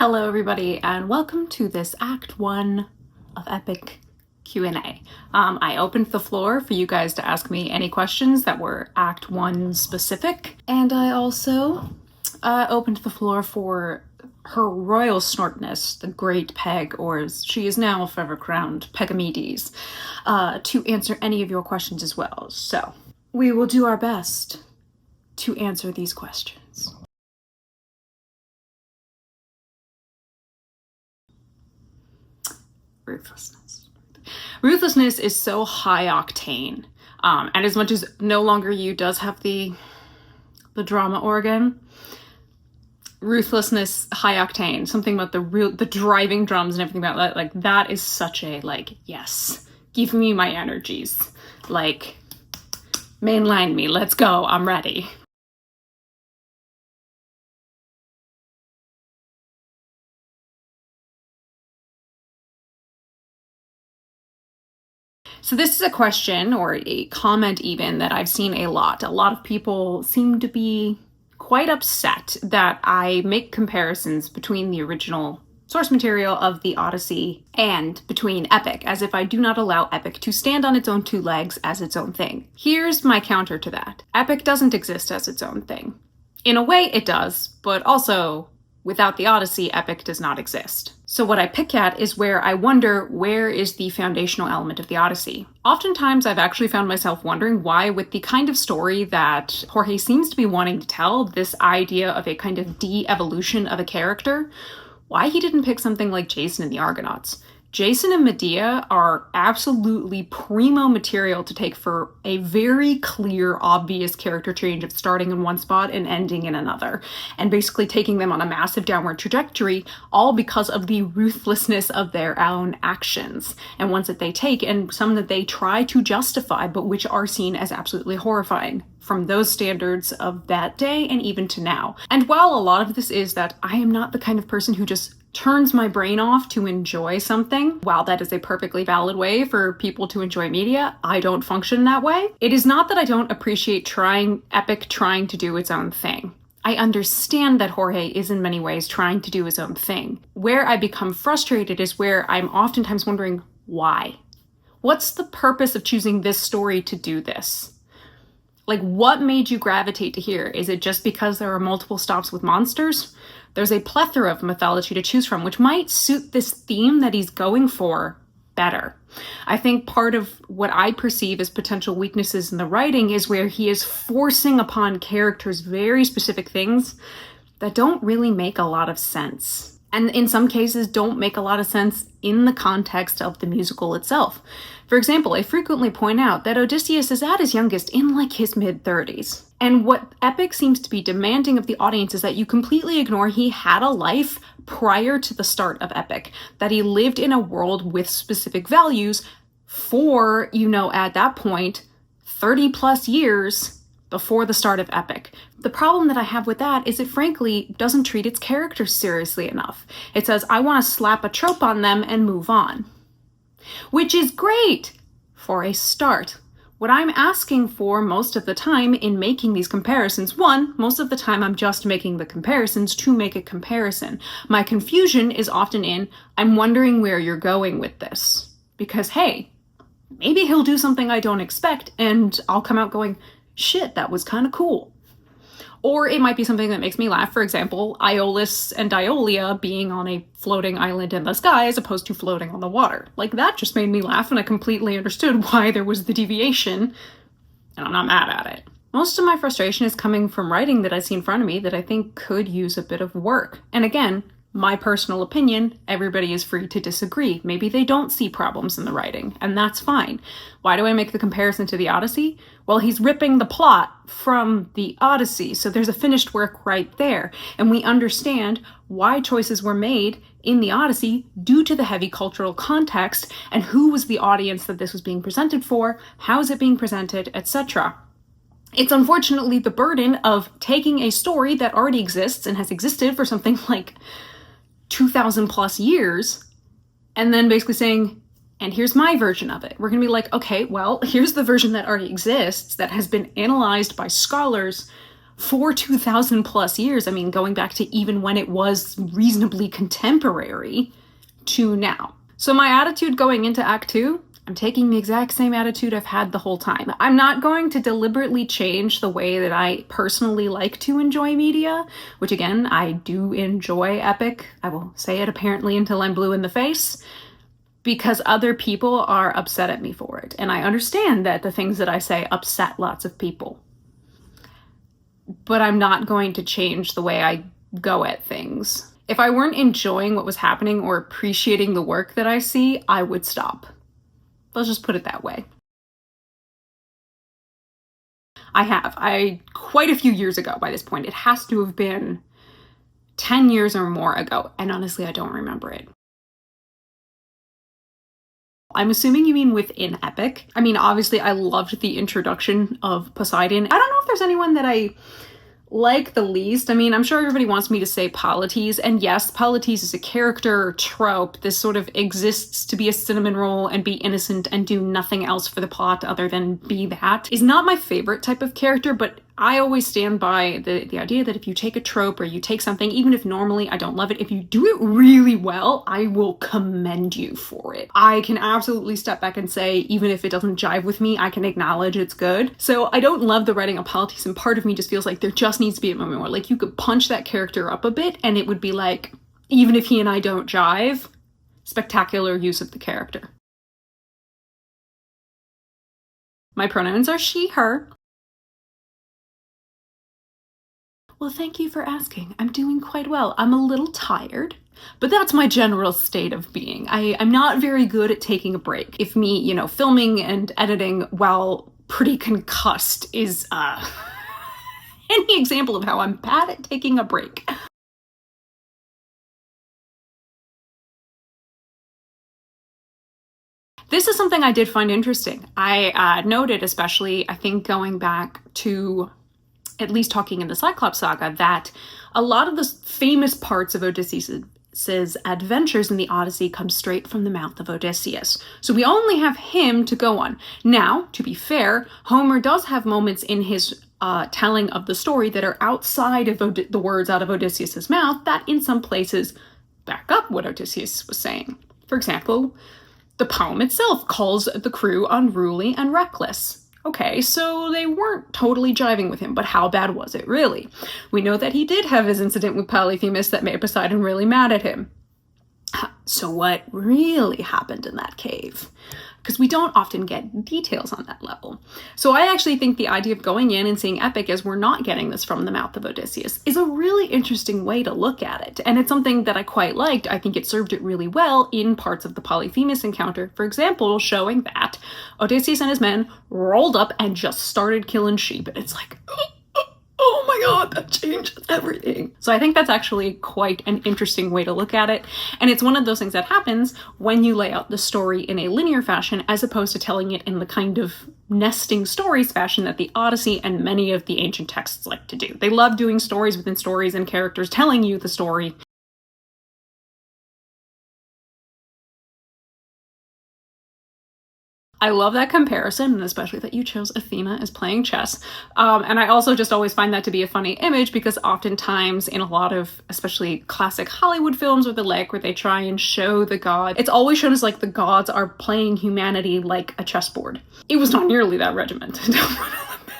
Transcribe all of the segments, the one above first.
Hello everybody and welcome to this Act 1 of Epic Q&A. I opened the floor for you guys to ask me any questions that were Act 1 specific, and I also opened the floor for Her Royal Snortness, the Great Peg, or as she is now forever crowned, Pegamedes, to answer any of your questions as well. So we will do our best to answer these questions. Ruthlessness. Ruthlessness is so high octane, and as much as No Longer You does have the drama organ, Ruthlessness, high octane, something about the driving drums and everything about that, like that is such a yes, give me my energies, like mainline me, let's go, I'm ready. So this is a question, or a comment even, that I've seen a lot. A lot of people seem to be quite upset that I make comparisons between the original source material of the Odyssey and between Epic, as if I do not allow Epic to stand on its own two legs as its own thing. Here's my counter to that. Epic doesn't exist as its own thing. In a way, it does, but also, without the Odyssey, Epic does not exist. So what I pick at is where I wonder, where is the foundational element of the Odyssey? Oftentimes I've actually found myself wondering why, with the kind of story that Jorge seems to be wanting to tell, this idea of a kind of de-evolution of a character, why he didn't pick something like Jason and the Argonauts. Jason and Medea are absolutely primo material to take for a very clear, obvious character change of starting in one spot and ending in another, and basically taking them on a massive downward trajectory, all because of the ruthlessness of their own actions, and ones that they take, and some that they try to justify, but which are seen as absolutely horrifying from those standards of that day and even to now. And while a lot of this is that I am not the kind of person who just turns my brain off to enjoy something, while that is a perfectly valid way for people to enjoy media, I don't function that way. It is not that I don't appreciate Epic trying to do its own thing. I understand that Jorge is in many ways trying to do his own thing. Where I become frustrated is where I'm oftentimes wondering, why? What's the purpose of choosing this story to do this? Like, what made you gravitate to here? Is it just because there are multiple stops with monsters? There's a plethora of mythology to choose from, which might suit this theme that he's going for better. I think part of what I perceive as potential weaknesses in the writing is where he is forcing upon characters very specific things that don't really make a lot of sense. And in some cases don't make a lot of sense in the context of the musical itself. For example, I frequently point out that Odysseus is at his youngest in like his mid-30s. And what Epic seems to be demanding of the audience is that you completely ignore he had a life prior to the start of Epic, that he lived in a world with specific values for, at that point, 30 plus years before the start of Epic. The problem that I have with that is it frankly doesn't treat its characters seriously enough. It says, I want to slap a trope on them and move on. Which is great for a start. What I'm asking for most of the time in making these comparisons, one, most of the time I'm just making the comparisons to make a comparison. My confusion is often in, I'm wondering where you're going with this. Because hey, maybe he'll do something I don't expect and I'll come out going, shit, that was kind of cool. Or it might be something that makes me laugh. For example, Iolaus and Iolia being on a floating island in the sky as opposed to floating on the water. Like, that just made me laugh and I completely understood why there was the deviation, and I'm not mad at it. Most of my frustration is coming from writing that I see in front of me that I think could use a bit of work. And again, my personal opinion, everybody is free to disagree. Maybe they don't see problems in the writing, and that's fine. Why do I make the comparison to the Odyssey? Well, he's ripping the plot from the Odyssey, so there's a finished work right there. And we understand why choices were made in the Odyssey due to the heavy cultural context and who was the audience that this was being presented for, how is it being presented, etc. It's unfortunately the burden of taking a story that already exists and has existed for something like 2,000 plus years, and then basically saying, and here's my version of it. We're gonna be like, okay, well, here's the version that already exists, that has been analyzed by scholars for 2000 plus years. I mean, going back to even when it was reasonably contemporary to now. So my attitude going into Act 2, I'm taking the exact same attitude I've had the whole time. I'm not going to deliberately change the way that I personally like to enjoy media, which again, I do enjoy Epic. I will say it apparently until I'm blue in the face, because other people are upset at me for it. And I understand that the things that I say upset lots of people. But I'm not going to change the way I go at things. If I weren't enjoying what was happening or appreciating the work that I see, I would stop. Let's just put it that way. I quite a few years ago by this point. It has to have been 10 years or more ago, and honestly, I don't remember it. I'm assuming you mean within Epic. I mean, obviously, I loved the introduction of Poseidon. I don't know if there's anyone that I like the least. I mean, I'm sure everybody wants me to say Polites, and yes, Polites is a character trope. This sort of exists to be a cinnamon roll and be innocent and do nothing else for the plot other than be that. Is not my favorite type of character, but I always stand by the idea that if you take a trope or you take something, even if normally I don't love it, if you do it really well, I will commend you for it. I can absolutely step back and say, even if it doesn't jive with me, I can acknowledge it's good. So I don't love the writing of Polites, and part of me just feels like there just needs to be a moment where like you could punch that character up a bit and it would be like, even if he and I don't jive, spectacular use of the character. My pronouns are she, her. Well, thank you for asking. I'm doing quite well. I'm a little tired, but that's my general state of being. I'm not very good at taking a break. If me, filming and editing while pretty concussed is any example of how I'm bad at taking a break. This is something I did find interesting. I noted, especially, I think going back to at least talking in the Cyclops saga, that a lot of the famous parts of Odysseus's adventures in the Odyssey come straight from the mouth of Odysseus. So we only have him to go on. Now, to be fair, Homer does have moments in his telling of the story that are outside of the words out of Odysseus's mouth that in some places back up what Odysseus was saying. For example, the poem itself calls the crew unruly and reckless. Okay, so they weren't totally jiving with him, but how bad was it really? We know that he did have his incident with Polyphemus that made Poseidon really mad at him. So what really happened in that cave? Because we don't often get details on that level. So I actually think the idea of going in and seeing Epic as we're not getting this from the mouth of Odysseus is a really interesting way to look at it. And it's something that I quite liked. I think it served it really well in parts of the Polyphemus encounter. For example, showing that Odysseus and his men rolled up and just started killing sheep. And it's like, oh my god, that changes everything. So I think that's actually quite an interesting way to look at it. And it's one of those things that happens when you lay out the story in a linear fashion as opposed to telling it in the kind of nesting stories fashion that the Odyssey and many of the ancient texts like to do. They love doing stories within stories and characters telling you the story. I love that comparison, and especially that you chose Athena as playing chess. And I also just always find that to be a funny image because oftentimes in a lot of, especially classic Hollywood films or the like, where they try and show the god, it's always shown as like the gods are playing humanity like a chessboard. It was not nearly that regimented.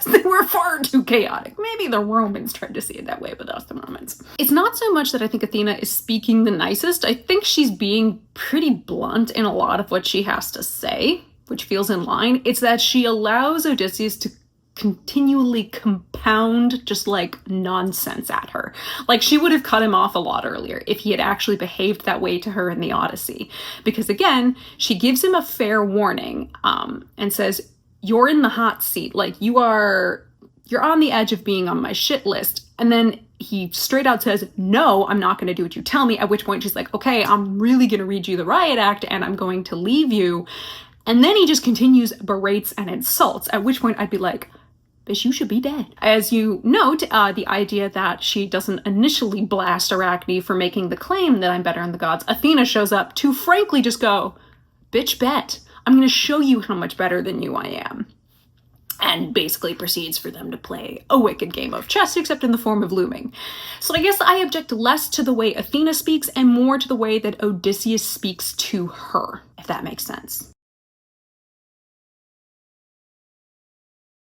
They were far too chaotic. Maybe the Romans tried to see it that way, but that's the Romans. It's not so much that I think Athena is speaking the nicest. I think she's being pretty blunt in a lot of what she has to say, which feels in line. It's that she allows Odysseus to continually compound just like nonsense at her. Like she would have cut him off a lot earlier if he had actually behaved that way to her in the Odyssey. Because again, she gives him a fair warning and says, you're in the hot seat. Like you're on the edge of being on my shit list. And then he straight out says, no, I'm not going to do what you tell me. At which point she's like, okay, I'm really going to read you the riot act and I'm going to leave you. And then he just continues, berates and insults, at which point I'd be like, bitch, you should be dead. As you note, the idea that she doesn't initially blast Arachne for making the claim that I'm better than the gods, Athena shows up to frankly just go, bitch, bet. I'm going to show you how much better than you I am. and basically proceeds for them to play a wicked game of chess, except in the form of looming. So I guess I object less to the way Athena speaks and more to the way that Odysseus speaks to her, if that makes sense.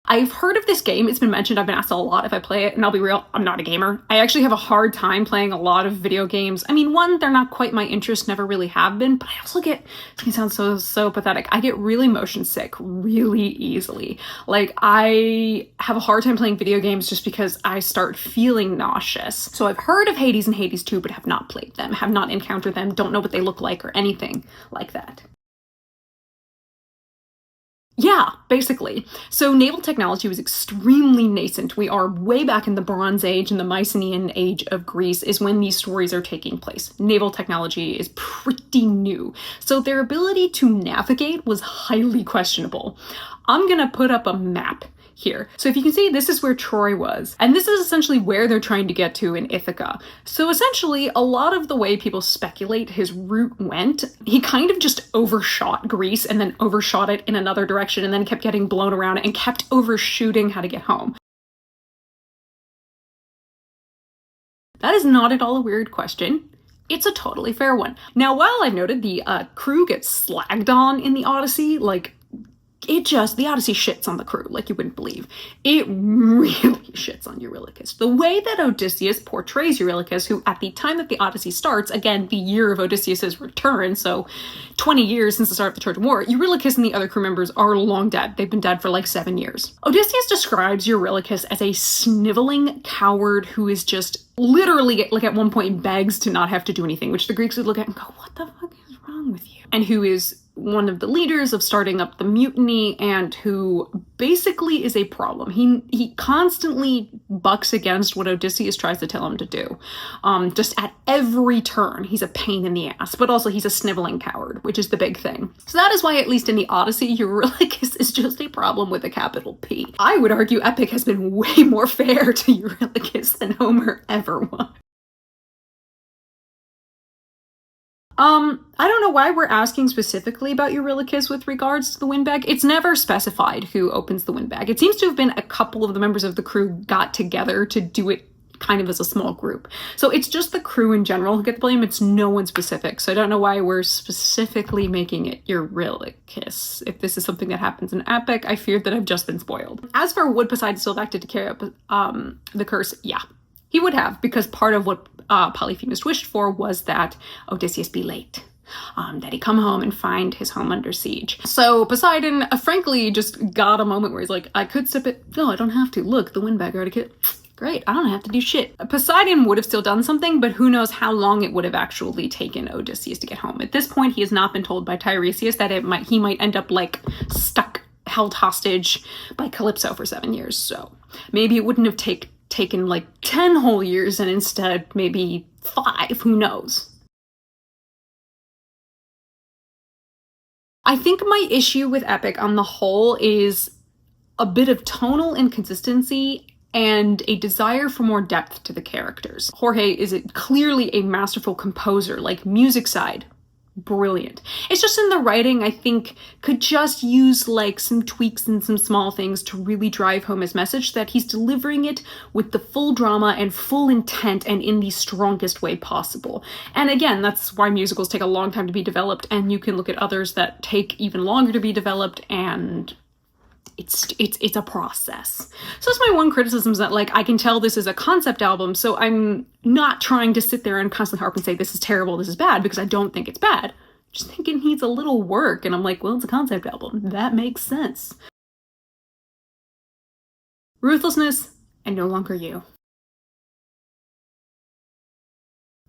I've heard of this game, it's been mentioned, I've been asked a lot if I play it, and I'll be real, I'm not a gamer. I actually have a hard time playing a lot of video games. I mean, one, they're not quite my interest, never really have been, but I also get, it sounds so pathetic, I get really motion sick really easily. Like, I have a hard time playing video games just because I start feeling nauseous. So I've heard of Hades and Hades 2, but have not played them, have not encountered them, don't know what they look like or anything like that. Yeah, basically. So naval technology was extremely nascent. We are way back in the Bronze Age and the Mycenaean Age of Greece is when these stories are taking place. Naval technology is pretty new. So their ability to navigate was highly questionable. I'm gonna put up a map here. So if you can see, this is where Troy was. And this is essentially where they're trying to get to in Ithaca. So essentially, a lot of the way people speculate his route went, he kind of just overshot Greece and then overshot it in another direction and then kept getting blown around and kept overshooting how to get home. That is not at all a weird question. It's a totally fair one. Now, while I've noted the crew gets slagged on in the Odyssey, like, the Odyssey shits on the crew like you wouldn't believe. It really shits on Eurylochus. The way that Odysseus portrays Eurylochus, who at the time that the Odyssey starts, again, the year of Odysseus's return, so 20 years since the start of the Trojan War, Eurylochus and the other crew members are long dead. They've been dead for like 7 years. Odysseus describes Eurylochus as a sniveling coward who is just literally, like at one point, begs to not have to do anything, which the Greeks would look at and go, what the fuck is wrong with you? And who is one of the leaders of starting up the mutiny and who basically is a problem. He constantly bucks against what Odysseus tries to tell him to do. Just at every turn, he's a pain in the ass, but also he's a sniveling coward, which is the big thing. So that is why, at least in the Odyssey, Eurylochus is just a problem with a capital P. I would argue Epic has been way more fair to Eurylochus than Homer ever was. I don't know why we're asking specifically about Eurylochus with regards to the windbag. It's never specified who opens the windbag. It seems to have been a couple of the members of the crew got together to do it kind of as a small group. So it's just the crew in general who get the blame. It's no one specific. So I don't know why we're specifically making it Eurylochus. If this is something that happens in Epic, I fear that I've just been spoiled. As for would Poseidon still have acted to carry out the curse, yeah. He would have, because part of what Polyphemus wished for was that Odysseus be late. That he come home and find his home under siege. So Poseidon, frankly, just got a moment where he's like, I could sip it. No, I don't have to. Look, the windbag already killed. Great, I don't have to do shit. Poseidon would have still done something, but who knows how long it would have actually taken Odysseus to get home. At this point, he has not been told by Tiresias that he might end up, like, stuck, held hostage by Calypso for 7 years. So maybe it wouldn't have taken like 10 whole years and instead maybe 5, who knows. I think my issue with Epic on the whole is a bit of tonal inconsistency and a desire for more depth to the characters. Jorge is clearly a masterful composer, like music side, brilliant. It's just in the writing, I think, could just use like some tweaks and some small things to really drive home his message that he's delivering it with the full drama and full intent and in the strongest way possible. And again, that's why musicals take a long time to be developed, and you can look at others that take even longer to be developed, and it's a process. So that's my one criticism, is that like I can tell this is a concept album, so I'm not trying to sit there and constantly harp and say this is terrible, this is bad, because I don't think it's bad. Just think it needs a little work, and I'm like, well, it's a concept album. That makes sense. Ruthlessness and No Longer You.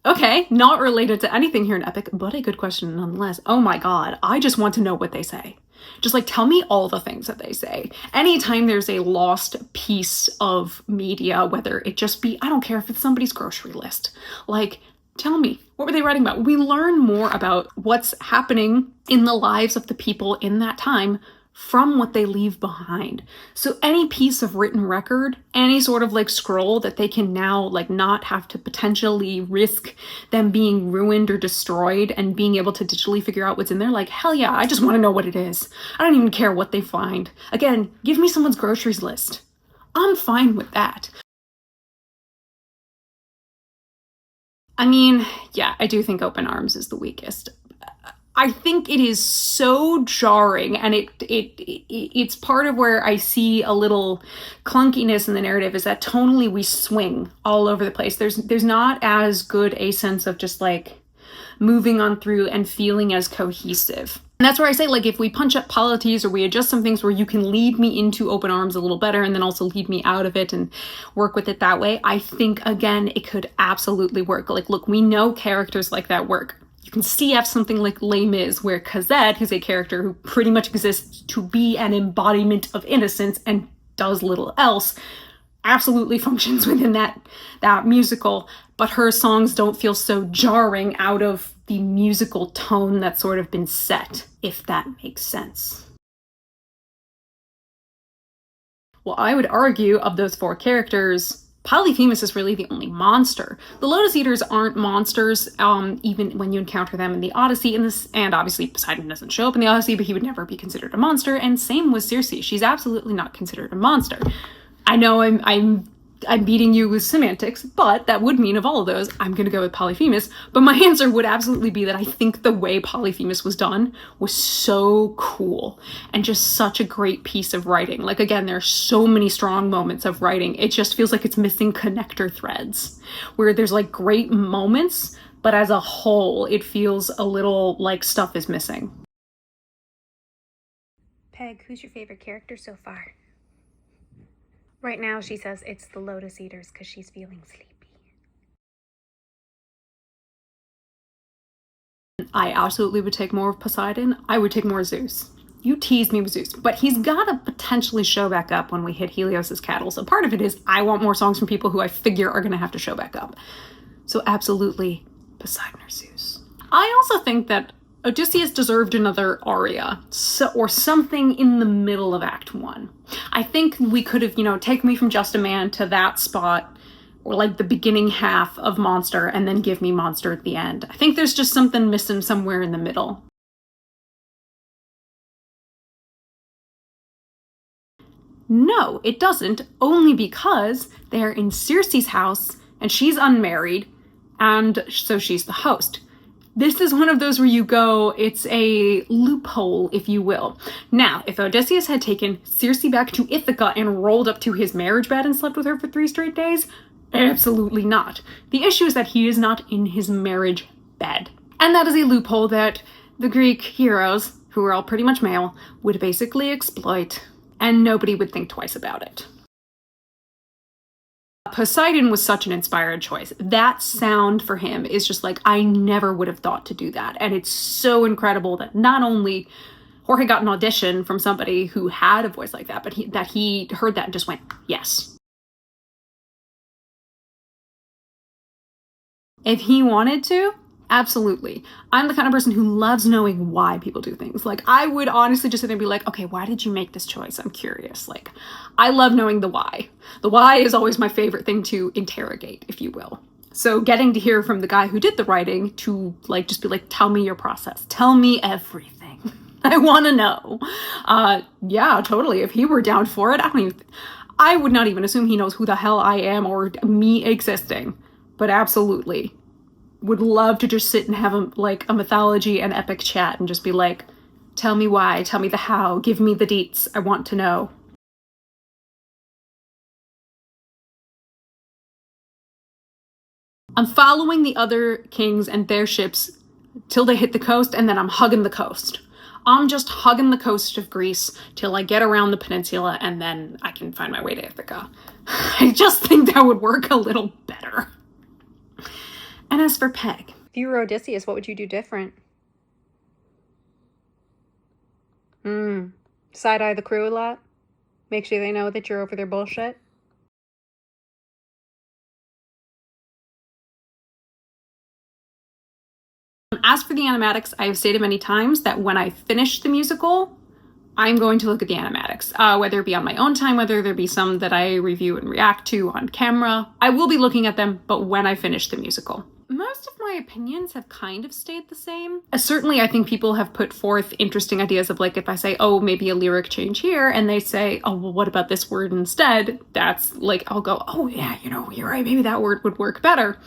Okay, not related to anything here in Epic, but a good question nonetheless. Oh my god, I just want to know what they say. Just like, tell me all the things that they say. Anytime there's a lost piece of media, whether it just be, I don't care if it's somebody's grocery list, like, tell me, what were they writing about? We learn more about what's happening in the lives of the people in that time from what they leave behind. So any piece of written record, any sort of like scroll that they can now like not have to potentially risk them being ruined or destroyed and being able to digitally figure out what's in there, like, hell yeah, I just want to know what it is. I don't even care what they find. Again, give me someone's groceries list. I'm fine with that. I mean, yeah, I do think Open Arms is the weakest. I think it is so jarring, and it's part of where I see a little clunkiness in the narrative, is that tonally we swing all over the place. There's not as good a sense of just like moving on through and feeling as cohesive. And that's where I say, like, if we punch up polities or we adjust some things where you can lead me into Open Arms a little better and then also lead me out of it and work with it that way, I think, again, it could absolutely work. Like, look, we know characters like that work. You can CF something like Les Mis, where Cosette, who's a character who pretty much exists to be an embodiment of innocence and does little else, absolutely functions within that musical, but her songs don't feel so jarring out of the musical tone that's sort of been set, if that makes sense. Well, I would argue of those four characters, Polyphemus is really the only monster. The Lotus Eaters aren't monsters, even when you encounter them in the Odyssey. And obviously Poseidon doesn't show up in the Odyssey, but he would never be considered a monster. And same with Circe; she's absolutely not considered a monster. I know I'm beating you with semantics, but that would mean of all of those, I'm going to go with Polyphemus. But my answer would absolutely be that I think the way Polyphemus was done was so cool and just such a great piece of writing. Like, again, there are so many strong moments of writing. It just feels like it's missing connector threads where there's like great moments, but as a whole, it feels a little like stuff is missing. Peg, who's your favorite character so far? Right now, she says it's the Lotus Eaters because she's feeling sleepy. I absolutely would take more of Poseidon. I would take more of Zeus. You teased me with Zeus, but he's got to potentially show back up when we hit Helios's cattle. So part of it is I want more songs from people who I figure are going to have to show back up. So absolutely Poseidon or Zeus. I also think that Odysseus deserved another aria, or something in the middle of Act 1. I think we could have, take me from Just a Man to that spot, or like the beginning half of Monster, and then give me Monster at the end. I think there's just something missing somewhere in the middle. No, it doesn't, only because they're in Circe's house, and she's unmarried, and so she's the host. This is one of those where you go, it's a loophole, if you will. Now, if Odysseus had taken Circe back to Ithaca and rolled up to his marriage bed and slept with her for 3 straight days, absolutely not. The issue is that he is not in his marriage bed. And that is a loophole that the Greek heroes, who are all pretty much male, would basically exploit, and nobody would think twice about it. Poseidon was such an inspired choice. That sound for him is just like, I never would have thought to do that. And it's so incredible that not only Jorge got an audition from somebody who had a voice like that, but he heard that and just went, yes. If he wanted to, absolutely. I'm the kind of person who loves knowing why people do things. Like, I would honestly just sit there and be like, okay, why did you make this choice? I'm curious. Like, I love knowing the why. The why is always my favorite thing to interrogate, if you will. So getting to hear from the guy who did the writing to like, just be like, tell me your process. Tell me everything. I want to know. Yeah, totally. If he were down for it, I would not even assume he knows who the hell I am or me existing. But absolutely. Would love to just sit and have a mythology and epic chat and just be like, tell me why, tell me the how, give me the deets, I want to know. I'm following the other kings and their ships till they hit the coast, and then I'm hugging the coast. I'm just hugging the coast of Greece till I get around the peninsula, and then I can find my way to Ithaca. I just think that would work a little better. And as for Peg, if you were Odysseus, what would you do different? Side-eye the crew a lot? Make sure they know that you're over their bullshit? As for the animatics, I have stated many times that when I finish the musical, I'm going to look at the animatics, whether it be on my own time, whether there be some that I review and react to on camera. I will be looking at them, but when I finish the musical. Most of my opinions have kind of stayed the same. Certainly, I think people have put forth interesting ideas of, like, if I say, oh, maybe a lyric change here, and they say, oh, well, what about this word instead? That's like, I'll go, oh, yeah, you're right, maybe that word would work better.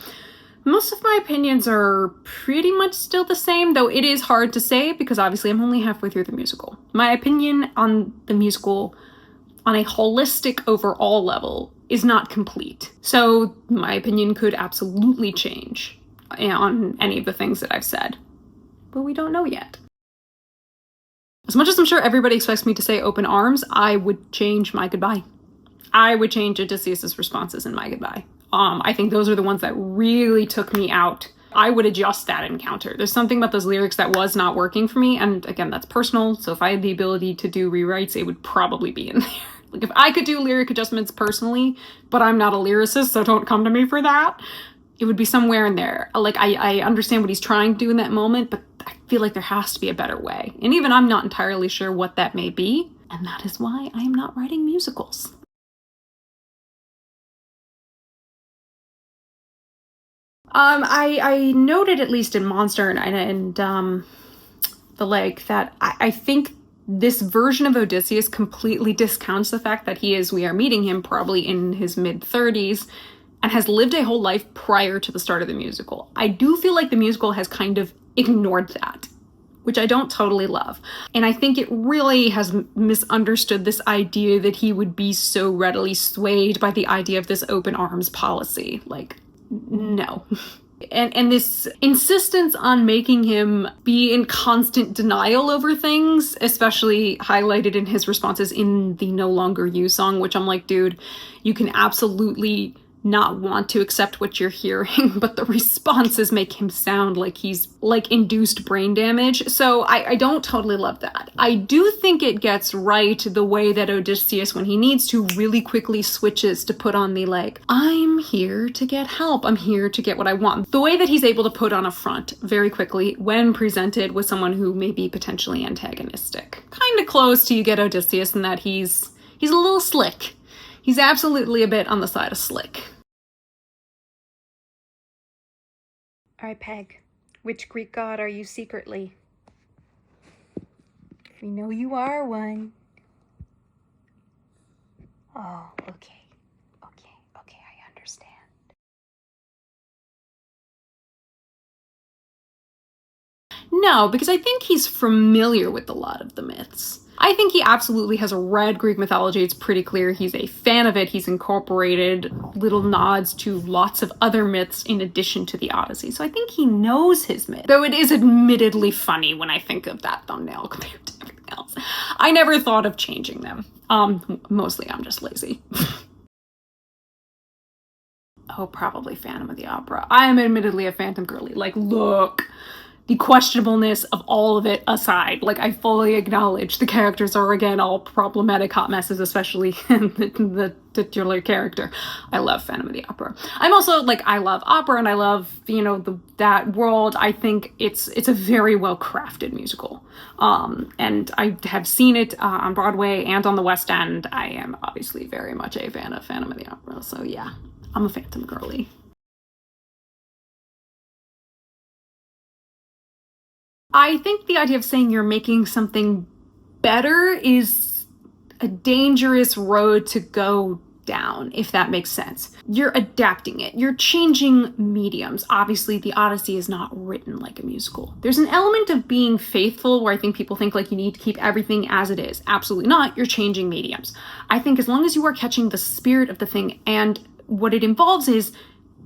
Most of my opinions are pretty much still the same, though it is hard to say because obviously I'm only halfway through the musical. My opinion on the musical on a holistic overall level is not complete. So my opinion could absolutely change on any of the things that I've said, but we don't know yet. As much as I'm sure everybody expects me to say open arms, I would change my goodbye. I would change Odysseus's responses in my goodbye. I think those are the ones that really took me out. I would adjust that encounter. There's something about those lyrics that was not working for me, and again, that's personal, so if I had the ability to do rewrites, it would probably be in there. Like, if I could do lyric adjustments personally, but I'm not a lyricist, so don't come to me for that, it would be somewhere in there. Like, I understand what he's trying to do in that moment, but I feel like there has to be a better way. And even I'm not entirely sure what that may be, and that is why I am not writing musicals. I noted, at least in Monster and The Lake, that I think this version of Odysseus completely discounts the fact that we are meeting him probably in his mid-30s and has lived a whole life prior to the start of the musical. I do feel like the musical has kind of ignored that, which I don't totally love. And I think it really has misunderstood this idea that he would be so readily swayed by the idea of this open arms policy. Like, no. And this insistence on making him be in constant denial over things, especially highlighted in his responses in the No Longer You song, which I'm like, dude, you can absolutely not want to accept what you're hearing, but the responses make him sound like he's like induced brain damage. So I don't totally love that. I do think it gets right the way that Odysseus, when he needs to, really quickly switches to put on the like, I'm here to get help, I'm here to get what I want. The way that he's able to put on a front very quickly when presented with someone who may be potentially antagonistic. Kind of close to you get Odysseus in that he's a little slick. He's absolutely a bit on the side of slick. All right, Peg. Which Greek god are you secretly? We know you are one. Oh, okay. Okay, I understand. No, because I think he's familiar with a lot of the myths. I think he absolutely has read Greek mythology. It's pretty clear he's a fan of it. He's incorporated little nods to lots of other myths in addition to the Odyssey. So I think he knows his myth. Though it is admittedly funny when I think of that thumbnail compared to everything else. I never thought of changing them. Mostly I'm just lazy. Oh, probably Phantom of the Opera. I am admittedly a Phantom girly. Like, look. The questionableness of all of it aside, like, I fully acknowledge the characters are, again, all problematic hot messes, especially the titular character. I love Phantom of the Opera. I'm also, like, I love opera and I love, that world. I think it's a very well-crafted musical. And I have seen it on Broadway and on the West End. I am obviously very much a fan of Phantom of the Opera, so yeah, I'm a Phantom girly. I think the idea of saying you're making something better is a dangerous road to go down, if that makes sense. You're adapting it. You're changing mediums. Obviously, the Odyssey is not written like a musical. There's an element of being faithful where I think people think like you need to keep everything as it is. Absolutely not. You're changing mediums. I think as long as you are catching the spirit of the thing, and what it involves is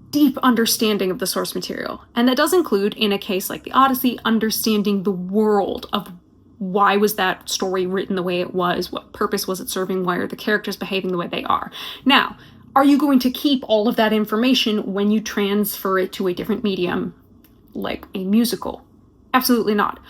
deep understanding of the source material. And that does include, in a case like the Odyssey, understanding the world of why was that story written the way it was, what purpose was it serving, why are the characters behaving the way they are. Now, are you going to keep all of that information when you transfer it to a different medium, like a musical? Absolutely not.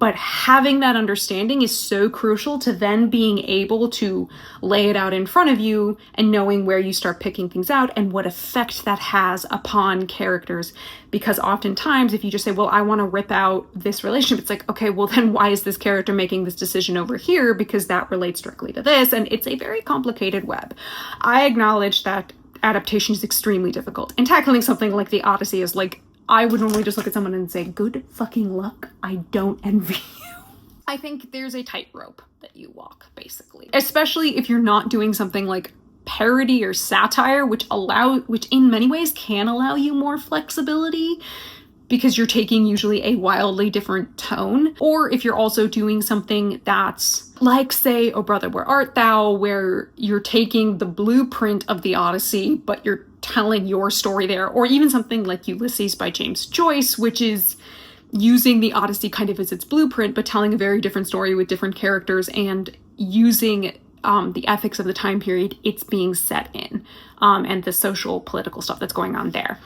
But having that understanding is so crucial to then being able to lay it out in front of you and knowing where you start picking things out and what effect that has upon characters. Because oftentimes if you just say, well, I want to rip out this relationship, it's like, okay, well then why is this character making this decision over here? Because that relates directly to this. And it's a very complicated web. I acknowledge that adaptation is extremely difficult. And tackling something like the Odyssey is like, I would normally just look at someone and say, good fucking luck. I don't envy you. I think there's a tightrope that you walk, basically. Especially if you're not doing something like parody or satire, which in many ways can allow you more flexibility because you're taking usually a wildly different tone. Or if you're also doing something that's like, say, Oh Brother, Where Art Thou, where you're taking the blueprint of the Odyssey, but you're telling your story there. Or even something like Ulysses by James Joyce, which is using the Odyssey kind of as its blueprint, but telling a very different story with different characters and using the ethics of the time period it's being set in, and the social political stuff that's going on there.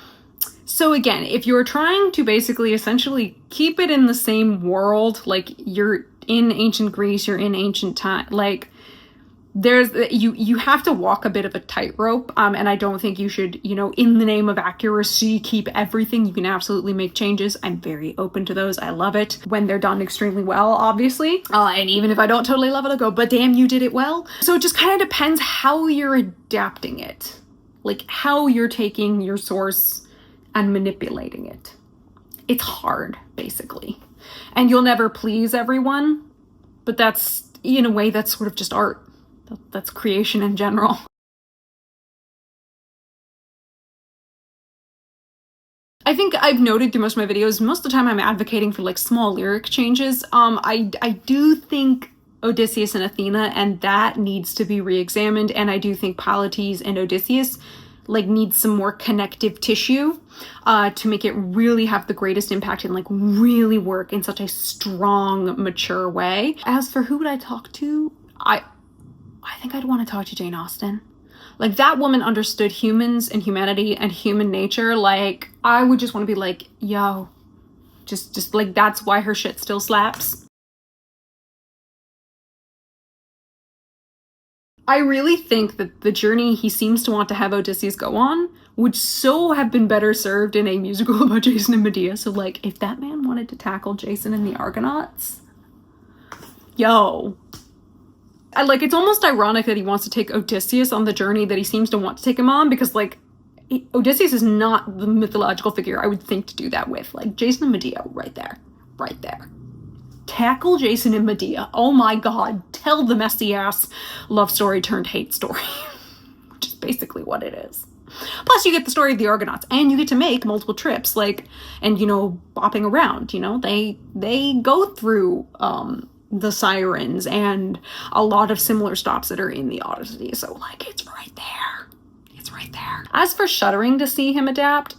So again, if you're trying to basically essentially keep it in the same world, like you're in ancient Greece, you're in ancient time, like you have to walk a bit of a tightrope, and I don't think you should, in the name of accuracy, keep everything. You can absolutely make changes. I'm very open to those. I love it when they're done extremely well, obviously. And even if I don't totally love it, I'll go, but damn, you did it well. So it just kind of depends how you're adapting it, like how you're taking your source and manipulating it. It's hard, basically. And you'll never please everyone, but that's, in a way, that's sort of just art. That's creation in general. I think I've noted through most of my videos, most of the time I'm advocating for like small lyric changes. I do think Odysseus and Athena, and that needs to be re-examined, and I do think Polites and Odysseus need some more connective tissue to make it really have the greatest impact and really work in such a strong, mature way. As for who would I talk to, I think I'd want to talk to Jane Austen. That woman understood humans and humanity and human nature. I would just want to be like, yo, just that's why her shit still slaps. I really think that the journey he seems to want to have Odysseus go on would so have been better served in a musical about Jason and Medea. So if that man wanted to tackle Jason and the Argonauts, yo. It's almost ironic that he wants to take Odysseus on the journey that he seems to want to take him on, because Odysseus is not the mythological figure I would think to do that with. Jason and Medea, right there. Tackle Jason and Medea. Oh my god, tell the messy ass love story turned hate story, which is basically what it is. Plus you get the story of the Argonauts, and you get to make multiple trips, and bopping around, they go through, the Sirens and a lot of similar stops that are in the Odyssey. So it's right there. It's right there. As for shuddering to see him adapt,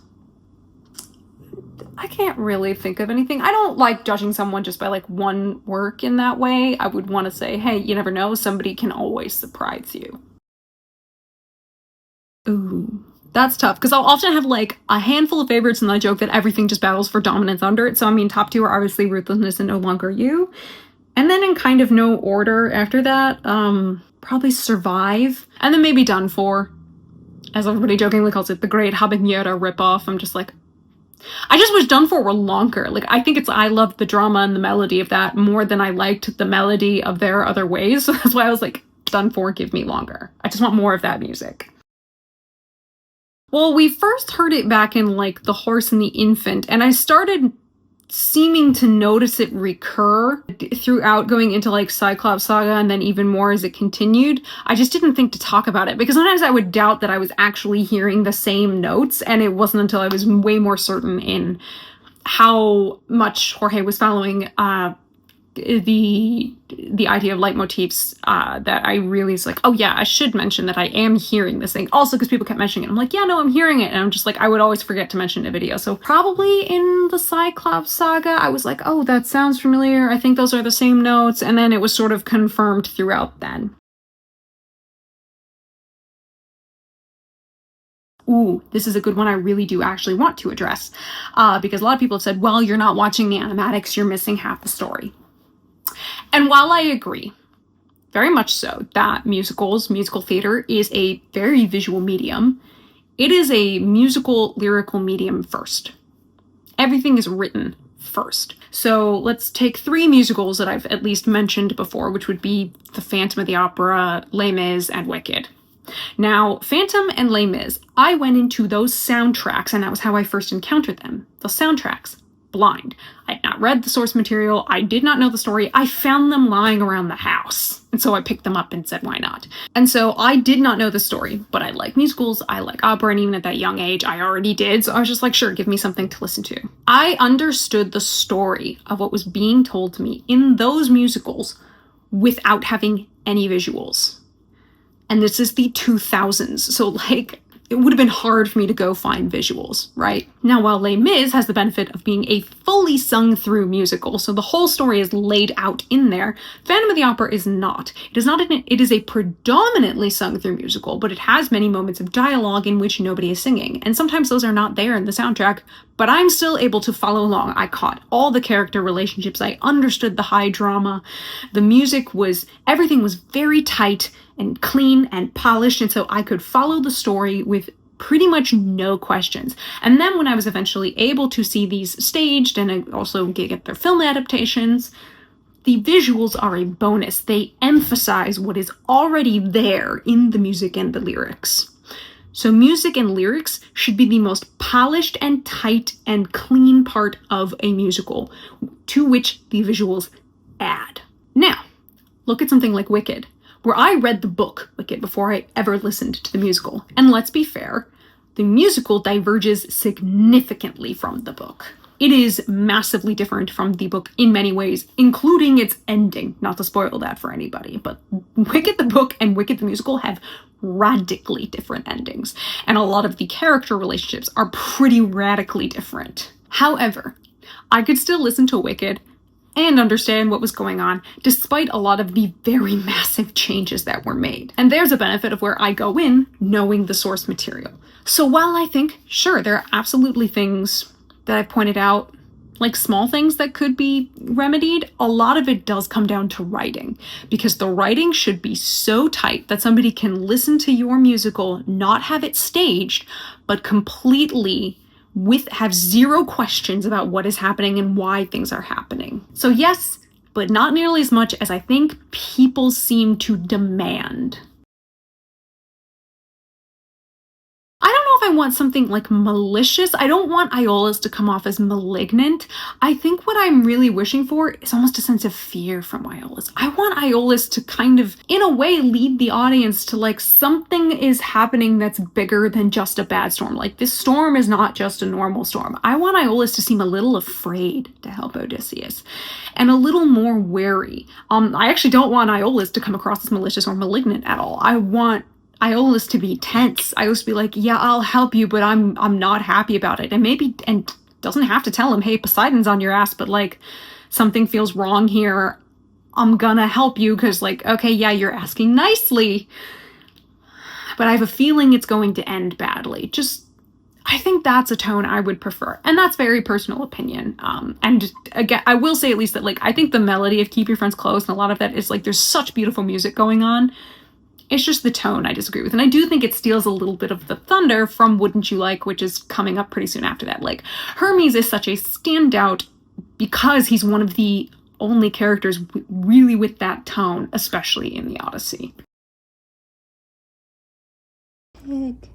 I can't really think of anything. I don't like judging someone just by one work in that way. I would want to say, hey, you never know, somebody can always surprise you. Ooh, that's tough, because I'll often have a handful of favorites, and I joke that everything just battles for dominance under it. So I mean, top two are obviously Ruthlessness and No Longer You. And then in kind of no order after that, probably Survive. And then maybe Done For. As everybody jokingly calls it, the great Habanera ripoff. I'm just I just wish Done For were longer. I think I loved the drama and the melody of that more than I liked the melody of There Are Other Ways. So that's why I was Done For, give me longer. I just want more of that music. Well, we first heard it back in The Horse and the Infant, and I started seeming to notice it recur throughout, going into Cyclops Saga, and then even more as it continued. I just didn't think to talk about it, because sometimes I would doubt that I was actually hearing the same notes, and it wasn't until I was way more certain in how much Jorge was following the idea of leitmotifs that I really was oh yeah, I should mention that I am hearing this thing. Also, because people kept mentioning it, I'm yeah, no, I'm hearing it, and I'm just I would always forget to mention it in a video. So probably in the Cyclops Saga, I was oh, that sounds familiar. I think those are the same notes, and then it was sort of confirmed throughout then. Ooh, this is a good one I really do actually want to address, because a lot of people have said, well, you're not watching the animatics, you're missing half the story. And while I agree, very much so, that musical theater is a very visual medium, it is a musical lyrical medium first. Everything is written first. So let's take 3 musicals that I've at least mentioned before, which would be The Phantom of the Opera, Les Mis, and Wicked. Now, Phantom and Les Mis, I went into those soundtracks, and that was how I first encountered them. The soundtracks, blind. I had not read the source material, I did not know the story, I found them lying around the house. And so I picked them up and said, why not? And so I did not know the story, but I like musicals, I like opera, and even at that young age, I already did. So I was just like, sure, give me something to listen to. I understood the story of what was being told to me in those musicals without having any visuals. And this is the 2000s. So like, it would have been hard for me to go find visuals, right? Now, while Les Mis has the benefit of being a fully sung through musical, so the whole story is laid out in there, Phantom of the Opera is not. It is a predominantly sung through musical, but it has many moments of dialogue in which nobody is singing. And sometimes those are not there in the soundtrack, but I'm still able to follow along. I caught all the character relationships. I understood the high drama. The music everything was very tight and clean and polished, and so I could follow the story with pretty much no questions. And then when I was eventually able to see these staged and also get their film adaptations, the visuals are a bonus. They emphasize what is already there in the music and the lyrics. So music and lyrics should be the most polished and tight and clean part of a musical, to which the visuals add. Now, look at something like Wicked, where I read the book Wicked before I ever listened to the musical. And let's be fair, the musical diverges significantly from the book. It is massively different from the book in many ways, including its ending. Not to spoil that for anybody, but Wicked the book and Wicked the musical have radically different endings. And a lot of the character relationships are pretty radically different. However, I could still listen to Wicked and understand what was going on, despite a lot of the very massive changes that were made. And there's a benefit of where I go in knowing the source material. So while I think, sure, there are absolutely things that I've pointed out, like small things that could be remedied, a lot of it does come down to writing, because the writing should be so tight that somebody can listen to your musical, not have it staged, but completely have zero questions about what is happening and why things are happening. So yes, but not nearly as much as I think people seem to demand. I don't know if I want something like malicious. I don't want Aeolus to come off as malignant. I think what I'm really wishing for is almost a sense of fear from Aeolus. I want Aeolus to kind of, in a way, lead the audience to like something is happening that's bigger than just a bad storm. Like this storm is not just a normal storm. I want Aeolus to seem a little afraid to help Odysseus and a little more wary. I actually don't want Aeolus to come across as malicious or malignant at all. I want Aeolus to be tense. Aeolus to be like, yeah, I'll help you, but I'm not happy about it. And doesn't have to tell him, hey, Poseidon's on your ass, but like something feels wrong here. I'm gonna help you because like, okay, yeah, you're asking nicely, but I have a feeling it's going to end badly. I think that's a tone I would prefer. And that's very personal opinion. And again, I will say at least that like, I think the melody of Keep Your Friends Close and a lot of that is like, there's such beautiful music going on. It's just the tone I disagree with. And I do think it steals a little bit of the thunder from Wouldn't You Like, which is coming up pretty soon after that. Like, Hermes is such a standout because he's one of the only characters really with that tone, especially in the Odyssey. Peg.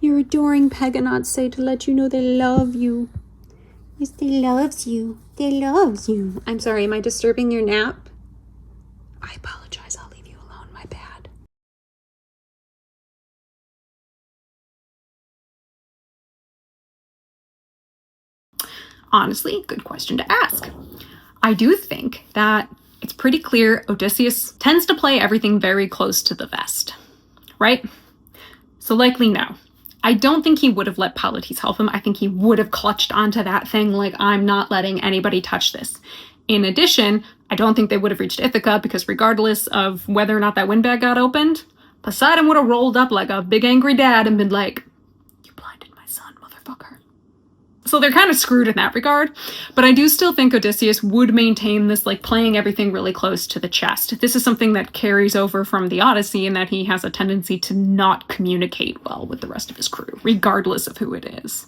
Your adoring Peganots say to let you know they love you. Yes, they loves you. They loves you. I'm sorry, am I disturbing your nap? I apologize. I'll leave you alone. My bad. Honestly, good question to ask. I do think that it's pretty clear Odysseus tends to play everything very close to the vest, right? So likely no. I don't think he would have let Polites help him. I think he would have clutched onto that thing like, I'm not letting anybody touch this. In addition, I don't think they would have reached Ithaca because regardless of whether or not that windbag got opened, Poseidon would have rolled up like a big angry dad and been like, you blinded my son, motherfucker. So they're kind of screwed in that regard. But I do still think Odysseus would maintain this like playing everything really close to the chest. This is something that carries over from the Odyssey in that he has a tendency to not communicate well with the rest of his crew, regardless of who it is.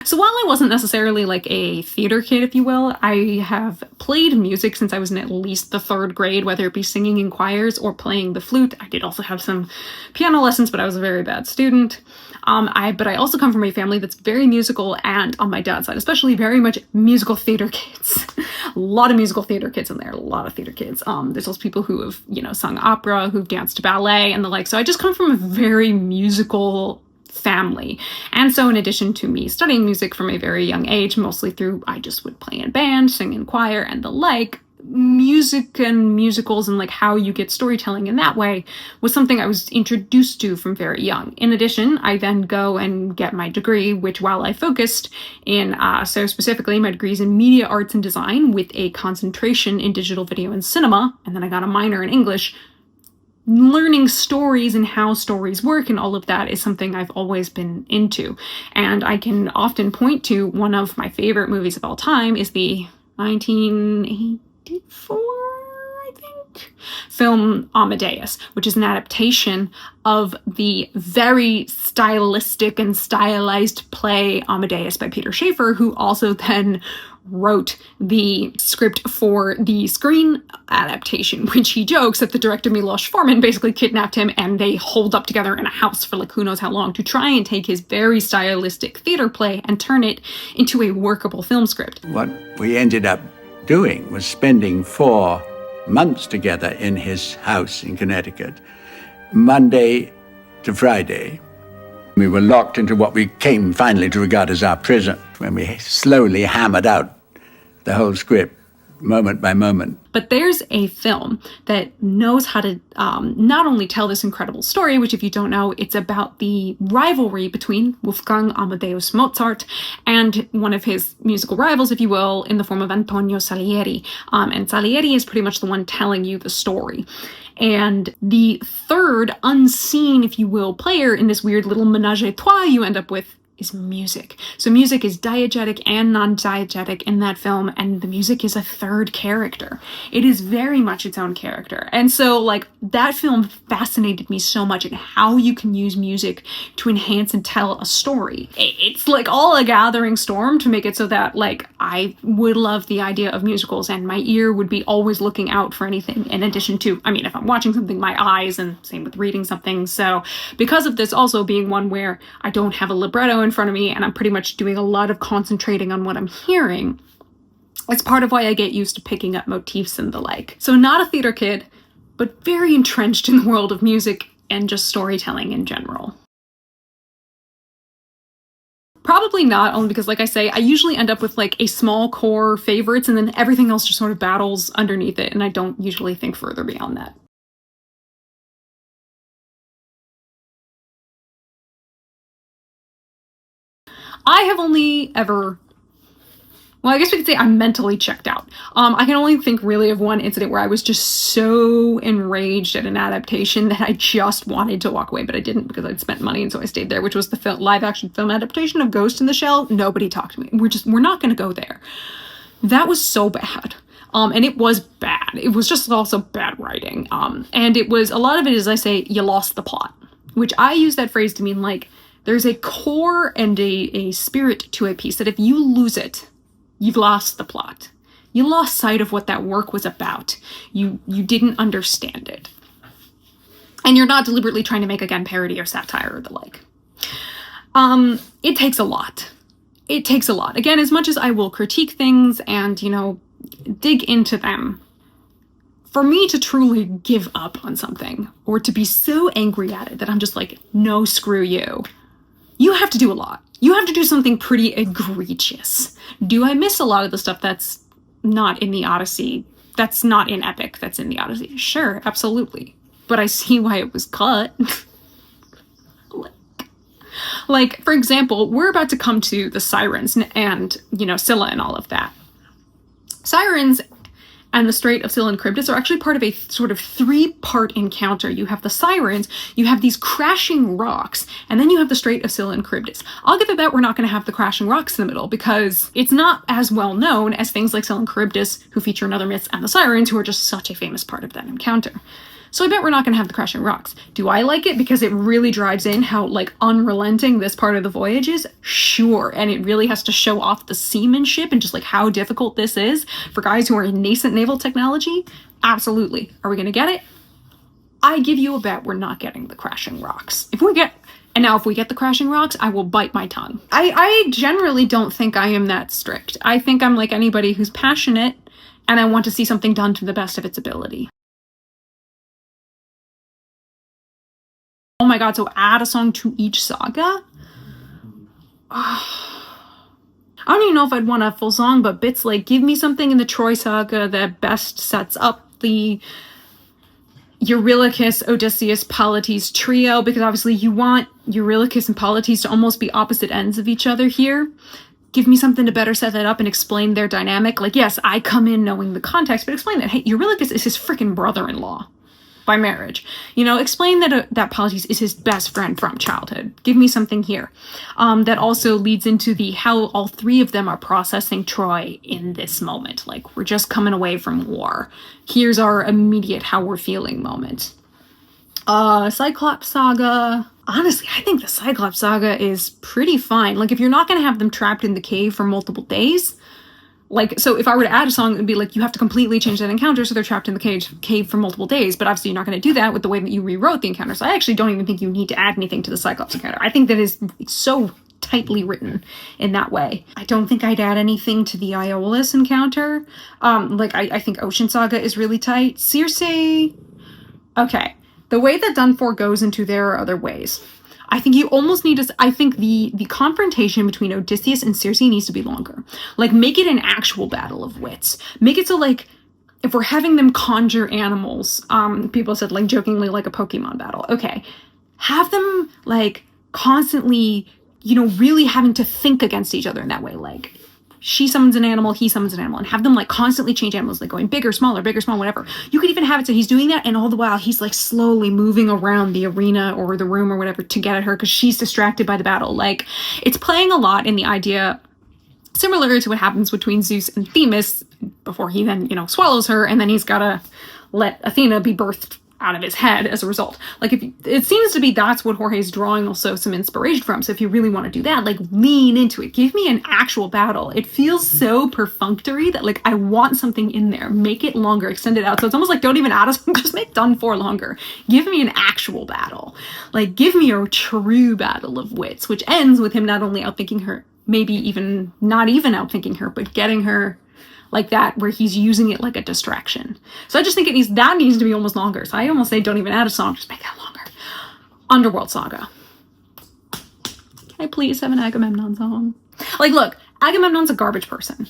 So while I wasn't necessarily like a theater kid, if you will, I have played music since I was in at least the 3rd grade, whether it be singing in choirs or playing the flute. I did also have some piano lessons, but I was a very bad student. But I also come from a family that's very musical, and on my dad's side, especially very much musical theater kids. A lot of musical theater kids in there, a lot of theater kids. There's those people who have, sung opera, who've danced ballet and the like. So I just come from a very musical family. And so in addition to me studying music from a very young age, mostly through, I just would play in band, sing in choir and the like, music and musicals and like how you get storytelling in that way was something I was introduced to from very young. In addition, I then go and get my degree, which while I focused in, so specifically my degrees in media arts and design with a concentration in digital video and cinema, and then I got a minor in English. Learning stories and how stories work and all of that is something I've always been into. And I can often point to one of my favorite movies of all time is the 1984, I think, film Amadeus, which is an adaptation of the very stylistic and stylized play Amadeus by Peter Shaffer, who also then wrote the script for the screen adaptation, which he jokes that the director Milos Forman basically kidnapped him and they holed up together in a house for like who knows how long to try and take his very stylistic theater play and turn it into a workable film script. What we ended up doing was spending 4 months together in his house in Connecticut, Monday to Friday. We were locked into what we came finally to regard as our prison, when we slowly hammered out the whole script, moment by moment. But there's a film that knows how to not only tell this incredible story, which if you don't know, it's about the rivalry between Wolfgang Amadeus Mozart and one of his musical rivals, if you will, in the form of Antonio Salieri. And Salieri is pretty much the one telling you the story. And the third unseen, if you will, player in this weird little menage a trois you end up with is music. So music is diegetic and non-diegetic in that film, and the music is a third character. It is very much its own character. And so like that film fascinated me so much in how you can use music to enhance and tell a story. It's like all a gathering storm to make it so that like I would love the idea of musicals and my ear would be always looking out for anything in addition to, I mean, if I'm watching something, my eyes, and same with reading something. So because of this also being one where I don't have a libretto in front of me and I'm pretty much doing a lot of concentrating on what I'm hearing, it's part of why I get used to picking up motifs and the like. So not a theater kid, but very entrenched in the world of music and just storytelling in general. Probably not, only because like I say, I usually end up with like a small core favorites and then everything else just sort of battles underneath it, and I don't usually think further beyond that. I have only ever, well, I guess we could say I'm mentally checked out. I can only think really of one incident where I was just so enraged at an adaptation that I just wanted to walk away, but I didn't because I'd spent money and so I stayed there, which was the live action film adaptation of Ghost in the Shell. Nobody talked to me. We're not going to go there. That was so bad. And it was bad. It was just also bad writing. And it was, a lot of it is, I say, you lost the plot, which I use that phrase to mean like, there's a core and a spirit to a piece that if you lose it, you've lost the plot. You lost sight of what that work was about. You didn't understand it. And you're not deliberately trying to make, again, parody or satire or the like. It takes a lot. It takes a lot. Again, as much as I will critique things and, dig into them, for me to truly give up on something or to be so angry at it that I'm just like, no, screw you. You have to do a lot. You have to do something pretty egregious. Do I miss a lot of the stuff that's not in the Odyssey? That's not in Epic, that's in the Odyssey? Sure, absolutely. But I see why it was cut. Like, for example, we're about to come to the Sirens and, Scylla and all of that. Sirens, and the Strait of Scylla and Charybdis are actually part of a sort of 3-part encounter. You have the Sirens, you have these crashing rocks, and then you have the Strait of Scylla and Charybdis. I'll give a bet we're not going to have the crashing rocks in the middle, because it's not as well known as things like Scylla and Charybdis, who feature in other myths, and the Sirens, who are just such a famous part of that encounter. So I bet we're not going to have the crashing rocks. Do I like it because it really drives in how, like, unrelenting this part of the voyage is? Sure. And it really has to show off the seamanship and just, like, how difficult this is for guys who are in nascent naval technology? Absolutely. Are we going to get it? I give you a bet we're not getting the crashing rocks. If we get the crashing rocks, I will bite my tongue. I generally don't think I am that strict. I think I'm like anybody who's passionate, and I want to see something done to the best of its ability. Oh my god, so add a song to each saga? I don't even know if I'd want a full song, but bits like give me something in the Troy saga that best sets up the Eurylochus, Odysseus, Polites trio, because obviously you want Eurylochus and Polites to almost be opposite ends of each other here. Give me something to better set that up and explain their dynamic. Like, yes, I come in knowing the context, but explain that, hey, Eurylochus is his freaking brother-in-law by marriage. You know, explain that that Polites is his best friend from childhood. Give me something here. That also leads into the how all 3 of them are processing Troy in this moment. Like, we're just coming away from war. Here's our immediate how we're feeling moment. Cyclops saga. Honestly, I think the Cyclops saga is pretty fine. Like, if you're not going to have them trapped in the cave for multiple days, like, so if I were to add a song, it would be like, you have to completely change that encounter so they're trapped in the cave for multiple days. But obviously you're not going to do that with the way that you rewrote the encounter. So I actually don't even think you need to add anything to the Cyclops encounter. I think that is so tightly written in that way. I don't think I'd add anything to the Iolaus encounter. I think Ocean Saga is really tight. Circe, okay. The way that Dunfor goes into there are other ways. I think you almost need to, I think the confrontation between Odysseus and Circe needs to be longer. Like, make it an actual battle of wits. Make it so, like, if we're having them conjure animals, people said, like, jokingly, like a Pokemon battle. Okay. Have them, like, constantly, you know, really having to think against each other in that way. Like, she summons an animal, he summons an animal, and have them, like, constantly change animals, like going bigger, small, whatever. You could even have it so he's doing that, and all the while he's, like, slowly moving around the arena or the room or whatever to get at her because she's distracted by the battle. Like, it's playing a lot in the idea, similar to what happens between Zeus and Themis before he then, you know, swallows her, and then he's gotta let Athena be birthed out of his head as a result. Like, if it seems to be that's what Jorge's drawing also some inspiration from. So if you really want to do that, like, lean into it. Give me an actual battle. It feels so perfunctory that, like, I want something in there. Make it longer, extend it out. So it's almost like, don't even add us, just make Dunfor longer. Give me an actual battle. Like, give me a true battle of wits, which ends with him not only outthinking her, maybe even not even outthinking her, but getting her like that, where he's using it like a distraction. So I just think that needs to be almost longer. So I almost say don't even add a song, just make that longer. Underworld Saga. Can I please have an Agamemnon song? Like, look, Agamemnon's a garbage person.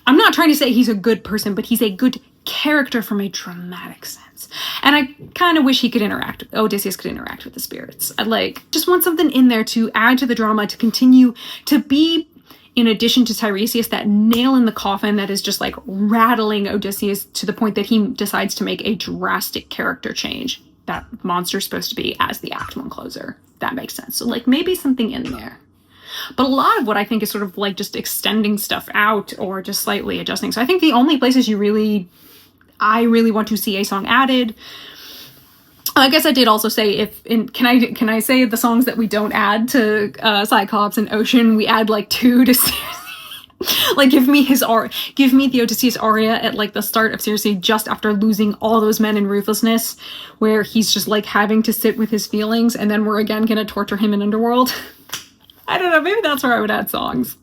I'm not trying to say he's a good person, but he's a good character from a dramatic sense. And I kind of wish Odysseus could interact with the spirits. I just want something in there to add to the drama, to continue to be, in addition to Tiresias, that nail in the coffin that is just, like, rattling Odysseus to the point that he decides to make a drastic character change. That monster's supposed to be as the Act 1 closer. That makes sense. So, like, maybe something in there. But a lot of what I think is sort of like just extending stuff out or just slightly adjusting. So I think the only places I really want to see a song added. I guess I did also say can I say the songs that we don't add to Cyclops and Ocean, we add like 2 to Circe. Like, give me the Odysseus aria at, like, the start of Circe, just after losing all those men in ruthlessness, where he's just, like, having to sit with his feelings, and then we're again gonna torture him in Underworld. I don't know, maybe that's where I would add songs.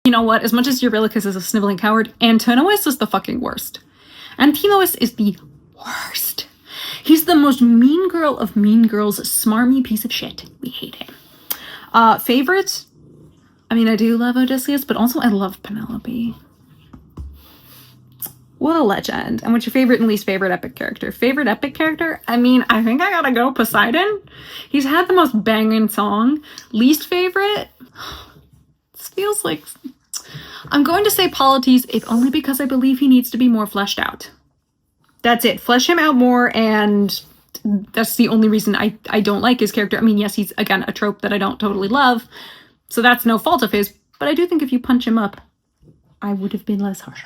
You know what? As much as Eurylochus is a sniveling coward, Antinous is the fucking worst. Antinous is the worst. He's the most mean girl of mean girls, smarmy piece of shit. We hate him. Favorites? I mean, I do love Odysseus, but also I love Penelope. What a legend. And what's your favorite and least favorite epic character? Favorite epic character? I mean, I think I gotta go Poseidon. He's had the most banging song. Least favorite? It's feels like I'm going to say Polites, if only because I believe he needs to be more fleshed out. That's it. Flesh him out more, and that's the only reason I don't like his character. I mean, yes, he's, again, a trope that I don't totally love, so that's no fault of his, but I do think if you punch him up, I would have been less harsh.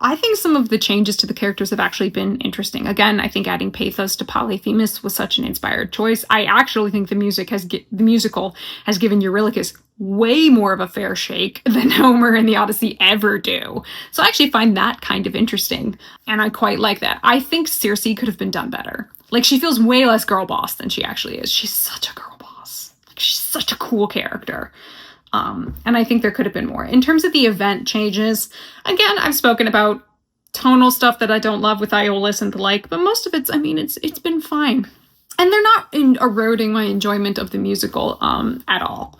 I think some of the changes to the characters have actually been interesting. Again, I think adding pathos to Polyphemus was such an inspired choice. I actually think the musical has given Eurylochus way more of a fair shake than Homer and the Odyssey ever do. So I actually find that kind of interesting, and I quite like that. I think Circe could have been done better. Like, she feels way less girl boss than she actually is. She's such a girl boss. Like, she's such a cool character. And I think there could have been more. In terms of the event changes, again, I've spoken about tonal stuff that I don't love with Iolaus and the like, but most of it's, I mean, it's been fine. And they're not eroding my enjoyment of the musical at all.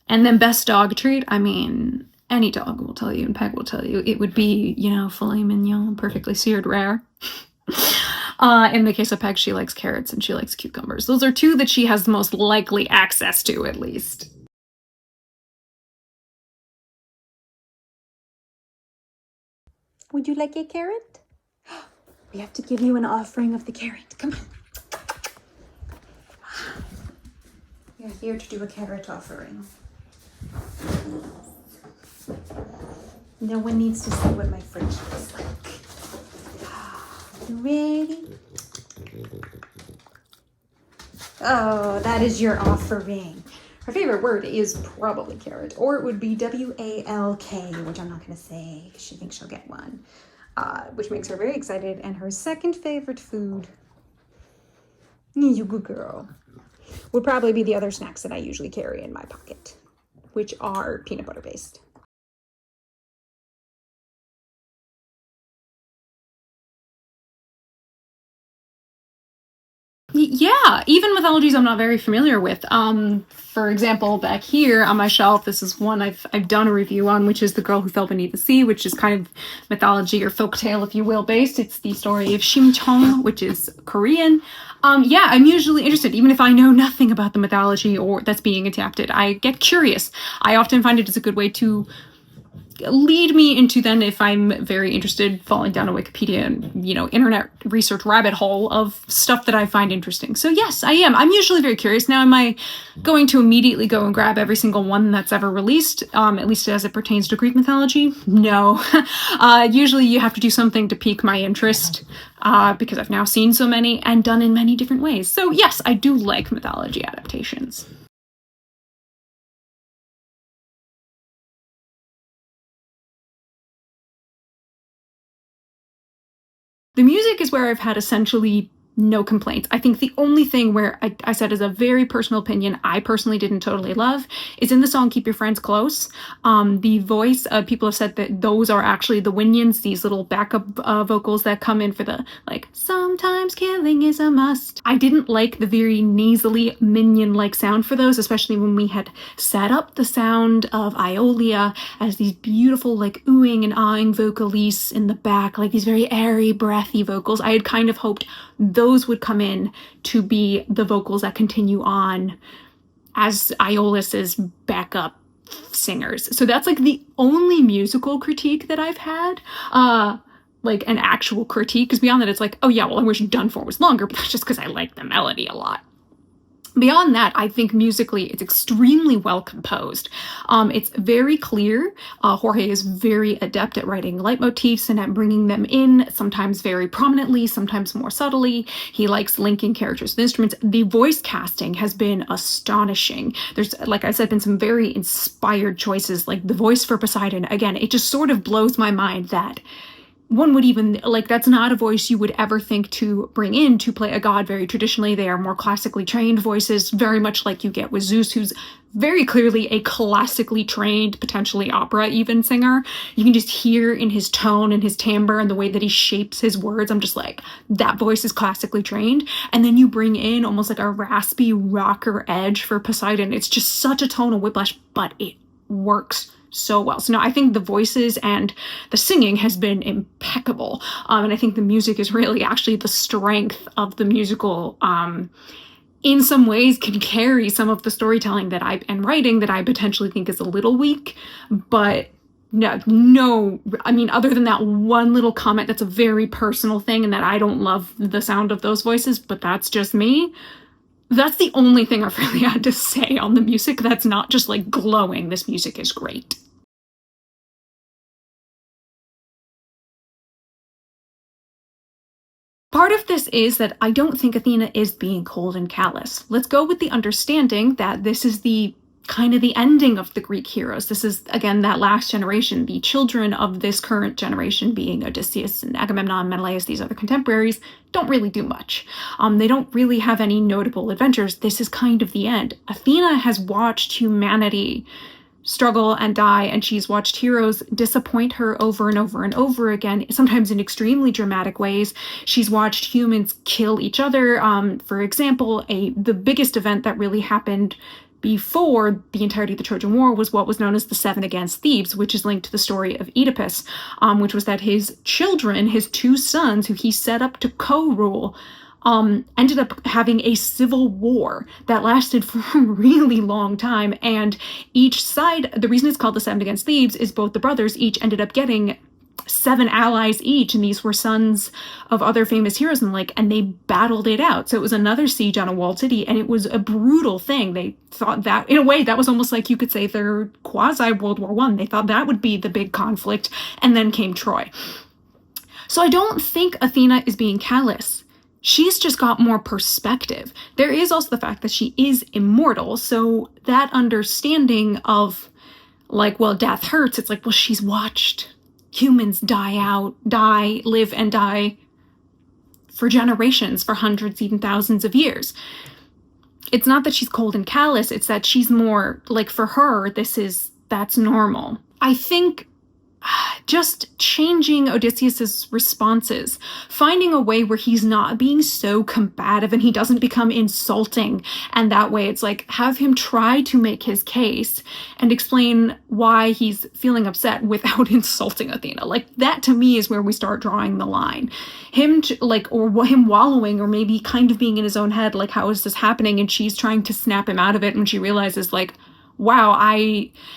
And then best dog treat, I mean, any dog will tell you, and Peg will tell you, it would be, you know, filet mignon, perfectly seared rare. In the case of Peg, she likes carrots and she likes cucumbers. Those are two that she has the most likely access to, at least. Would you like a carrot? We have to give you an offering of the carrot. Come on. We're here to do a carrot offering. No one needs to see what my fridge looks like. You ready? Oh, that is your offering. Her favorite word is probably carrot, or it would be W-A-L-K, which I'm not going to say. She thinks she'll get one, which makes her very excited. And her second favorite food, you good girl, would probably be the other snacks that I usually carry in my pocket, which are peanut butter based. Yeah, even mythologies I'm not very familiar with. For example, back here on my shelf, this is one I've done a review on, which is The Girl Who Fell Beneath the Sea, which is kind of mythology or folktale, if you will, based. It's the story of Shimchong, which is Korean. Yeah, I'm usually interested, even if I know nothing about the mythology or that's being adapted. I get curious. I often find it is a good way to lead me into, then, if I'm very interested, falling down a Wikipedia and, you know, internet research rabbit hole of stuff that I find interesting. So yes, I am. I'm usually very curious. Now, am I going to immediately go and grab every single one that's ever released, at least as it pertains to Greek mythology? No. Usually you have to do something to pique my interest, because I've now seen so many and done in many different ways. So yes, I do like mythology adaptations. The music is where I've had essentially no complaints. I think the only thing where I said, as a very personal opinion, I personally didn't totally love, is in the song Keep Your Friends Close. The voice, people have said that those are actually the Winions, these little backup vocals that come in for the, like, sometimes killing is a must. I didn't like the very nasally minion-like sound for those, especially when we had set up the sound of Iolia as these beautiful, like, oohing and ahhing vocalises in the back, like these very airy, breathy vocals. I had kind of hoped those would come in to be the vocals that continue on as Iolaus's backup singers. So that's like the only musical critique that I've had, like an actual critique, because beyond that it's like, oh yeah, well, I wish Done For was longer, but that's just because I like the melody a lot. Beyond that, I think musically it's extremely well composed. It's very clear. Jorge is very adept at writing leitmotifs and at bringing them in, sometimes very prominently, sometimes more subtly. He likes linking characters with instruments. The voice casting has been astonishing. There's, like I said, been some very inspired choices, like the voice for Poseidon. Again, it just sort of blows my mind that one would even, like, that's not a voice you would ever think to bring in to play a god very traditionally. They are more classically trained voices, very much like you get with Zeus, who's very clearly a classically trained, potentially opera even singer. You can just hear in his tone and his timbre and the way that he shapes his words, I'm just like, that voice is classically trained. And then you bring in almost like a raspy rocker edge for Poseidon. It's just such a tonal whiplash, but it works so well. So no, I think the voices and the singing has been impeccable. And I think the music is really actually the strength of the musical. In some ways can carry some of the storytelling and writing that I potentially think is a little weak, but no, I mean, other than that one little comment that's a very personal thing and that I don't love the sound of those voices, but that's just me. That's the only thing I've really had to say on the music that's not just like glowing. This music is great. Part of this is that I don't think Athena is being cold and callous. Let's go with the understanding that this is the kind of the ending of the Greek heroes. This is, again, that last generation. The children of this current generation, being Odysseus and Agamemnon, Menelaus, these other contemporaries, don't really do much. They don't really have any notable adventures. This is kind of the end. Athena has watched humanity struggle and die, and she's watched heroes disappoint her over and over and over again, sometimes in extremely dramatic ways. She's watched humans kill each other. For example, the biggest event that really happened before the entirety of the Trojan War was what was known as the Seven Against Thebes, which is linked to the story of Oedipus, which was that his children, his two sons, who he set up to co-rule, ended up having a civil war that lasted for a really long time. And each side, the reason it's called the Seven Against Thebes is both the brothers each ended up getting 7 allies each, and these were sons of other famous heroes and they battled it out. So it was another siege on a walled city, and it was a brutal thing. They thought that, in a way, that was almost like you could say their quasi World War I. They thought that would be the big conflict, and then came Troy. So I don't think Athena is being callous. She's just got more perspective. There is also the fact that she is immortal, so that understanding of, like, well, death hurts, it's like, well, she's watched humans live and die for generations, for hundreds, even thousands of years. It's not that she's cold and callous, it's that she's more, like, for her, that's normal. I think just changing Odysseus's responses, finding a way where he's not being so combative and he doesn't become insulting, and that way it's like, have him try to make his case and explain why he's feeling upset without insulting Athena. Like, that to me is where we start drawing the line. Him wallowing, or maybe kind of being in his own head, like, how is this happening? And she's trying to snap him out of it when she realizes, like, wow,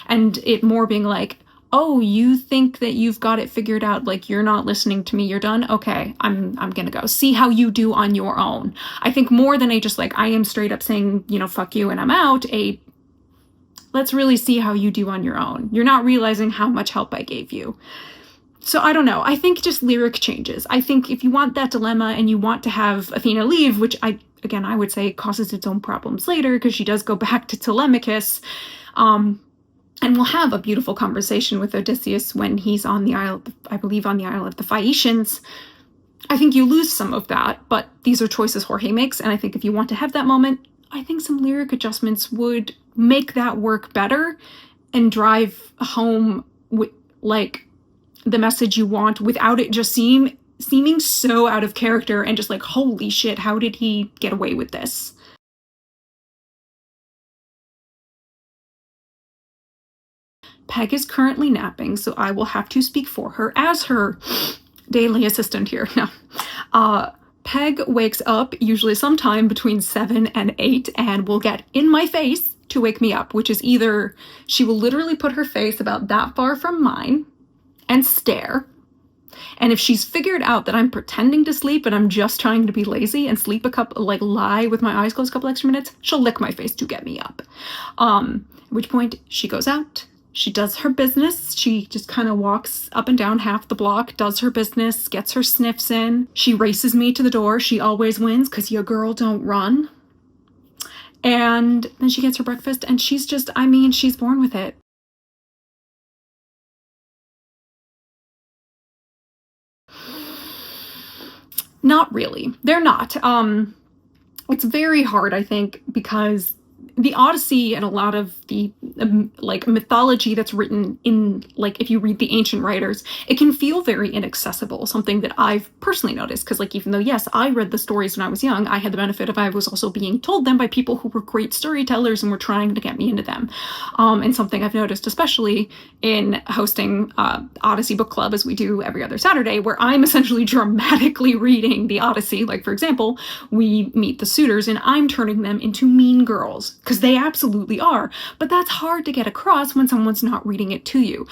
and it more being like, oh, you think that you've got it figured out, like, you're not listening to me, you're done? Okay, I'm gonna go. See how you do on your own. I think more than just like, I am straight up saying, fuck you and I'm out, let's really see how you do on your own. You're not realizing how much help I gave you. So I don't know. I think just lyric changes. I think if you want that dilemma and you want to have Athena leave, which I would say causes its own problems later, because she does go back to Telemachus, and we'll have a beautiful conversation with Odysseus when he's on the isle, I believe on the Isle of the Phaeacians. I think you lose some of that, but these are choices Jorge makes, and I think if you want to have that moment, I think some lyric adjustments would make that work better and drive home like the message you want without it just seeming so out of character and just like, holy shit, how did he get away with this? Peg is currently napping, so I will have to speak for her as her daily assistant here. No. Peg wakes up usually sometime between 7 and 8 and will get in my face to wake me up, which is either she will literally put her face about that far from mine and stare. And if she's figured out that I'm pretending to sleep and I'm just trying to be lazy and sleep lie with my eyes closed a couple extra minutes, she'll lick my face to get me up. At which point she goes out. She does her business. She just kind of walks up and down half the block, does her business, gets her sniffs in. She races me to the door. She always wins because your girl don't run. And then she gets her breakfast, and she's born with it. Not really. They're not. It's very hard, I think, because the Odyssey and a lot of the like mythology that's written in, like, if you read the ancient writers, it can feel very inaccessible, something that I've personally noticed, because like, even though yes, I read the stories when I was young, I had the benefit of I was also being told them by people who were great storytellers and were trying to get me into them. And something I've noticed, especially in hosting Odyssey Book Club, as we do every other Saturday, where I'm essentially dramatically reading the Odyssey. Like, for example, we meet the suitors and I'm turning them into mean girls, because they absolutely are, but that's hard to get across when someone's not reading it to you.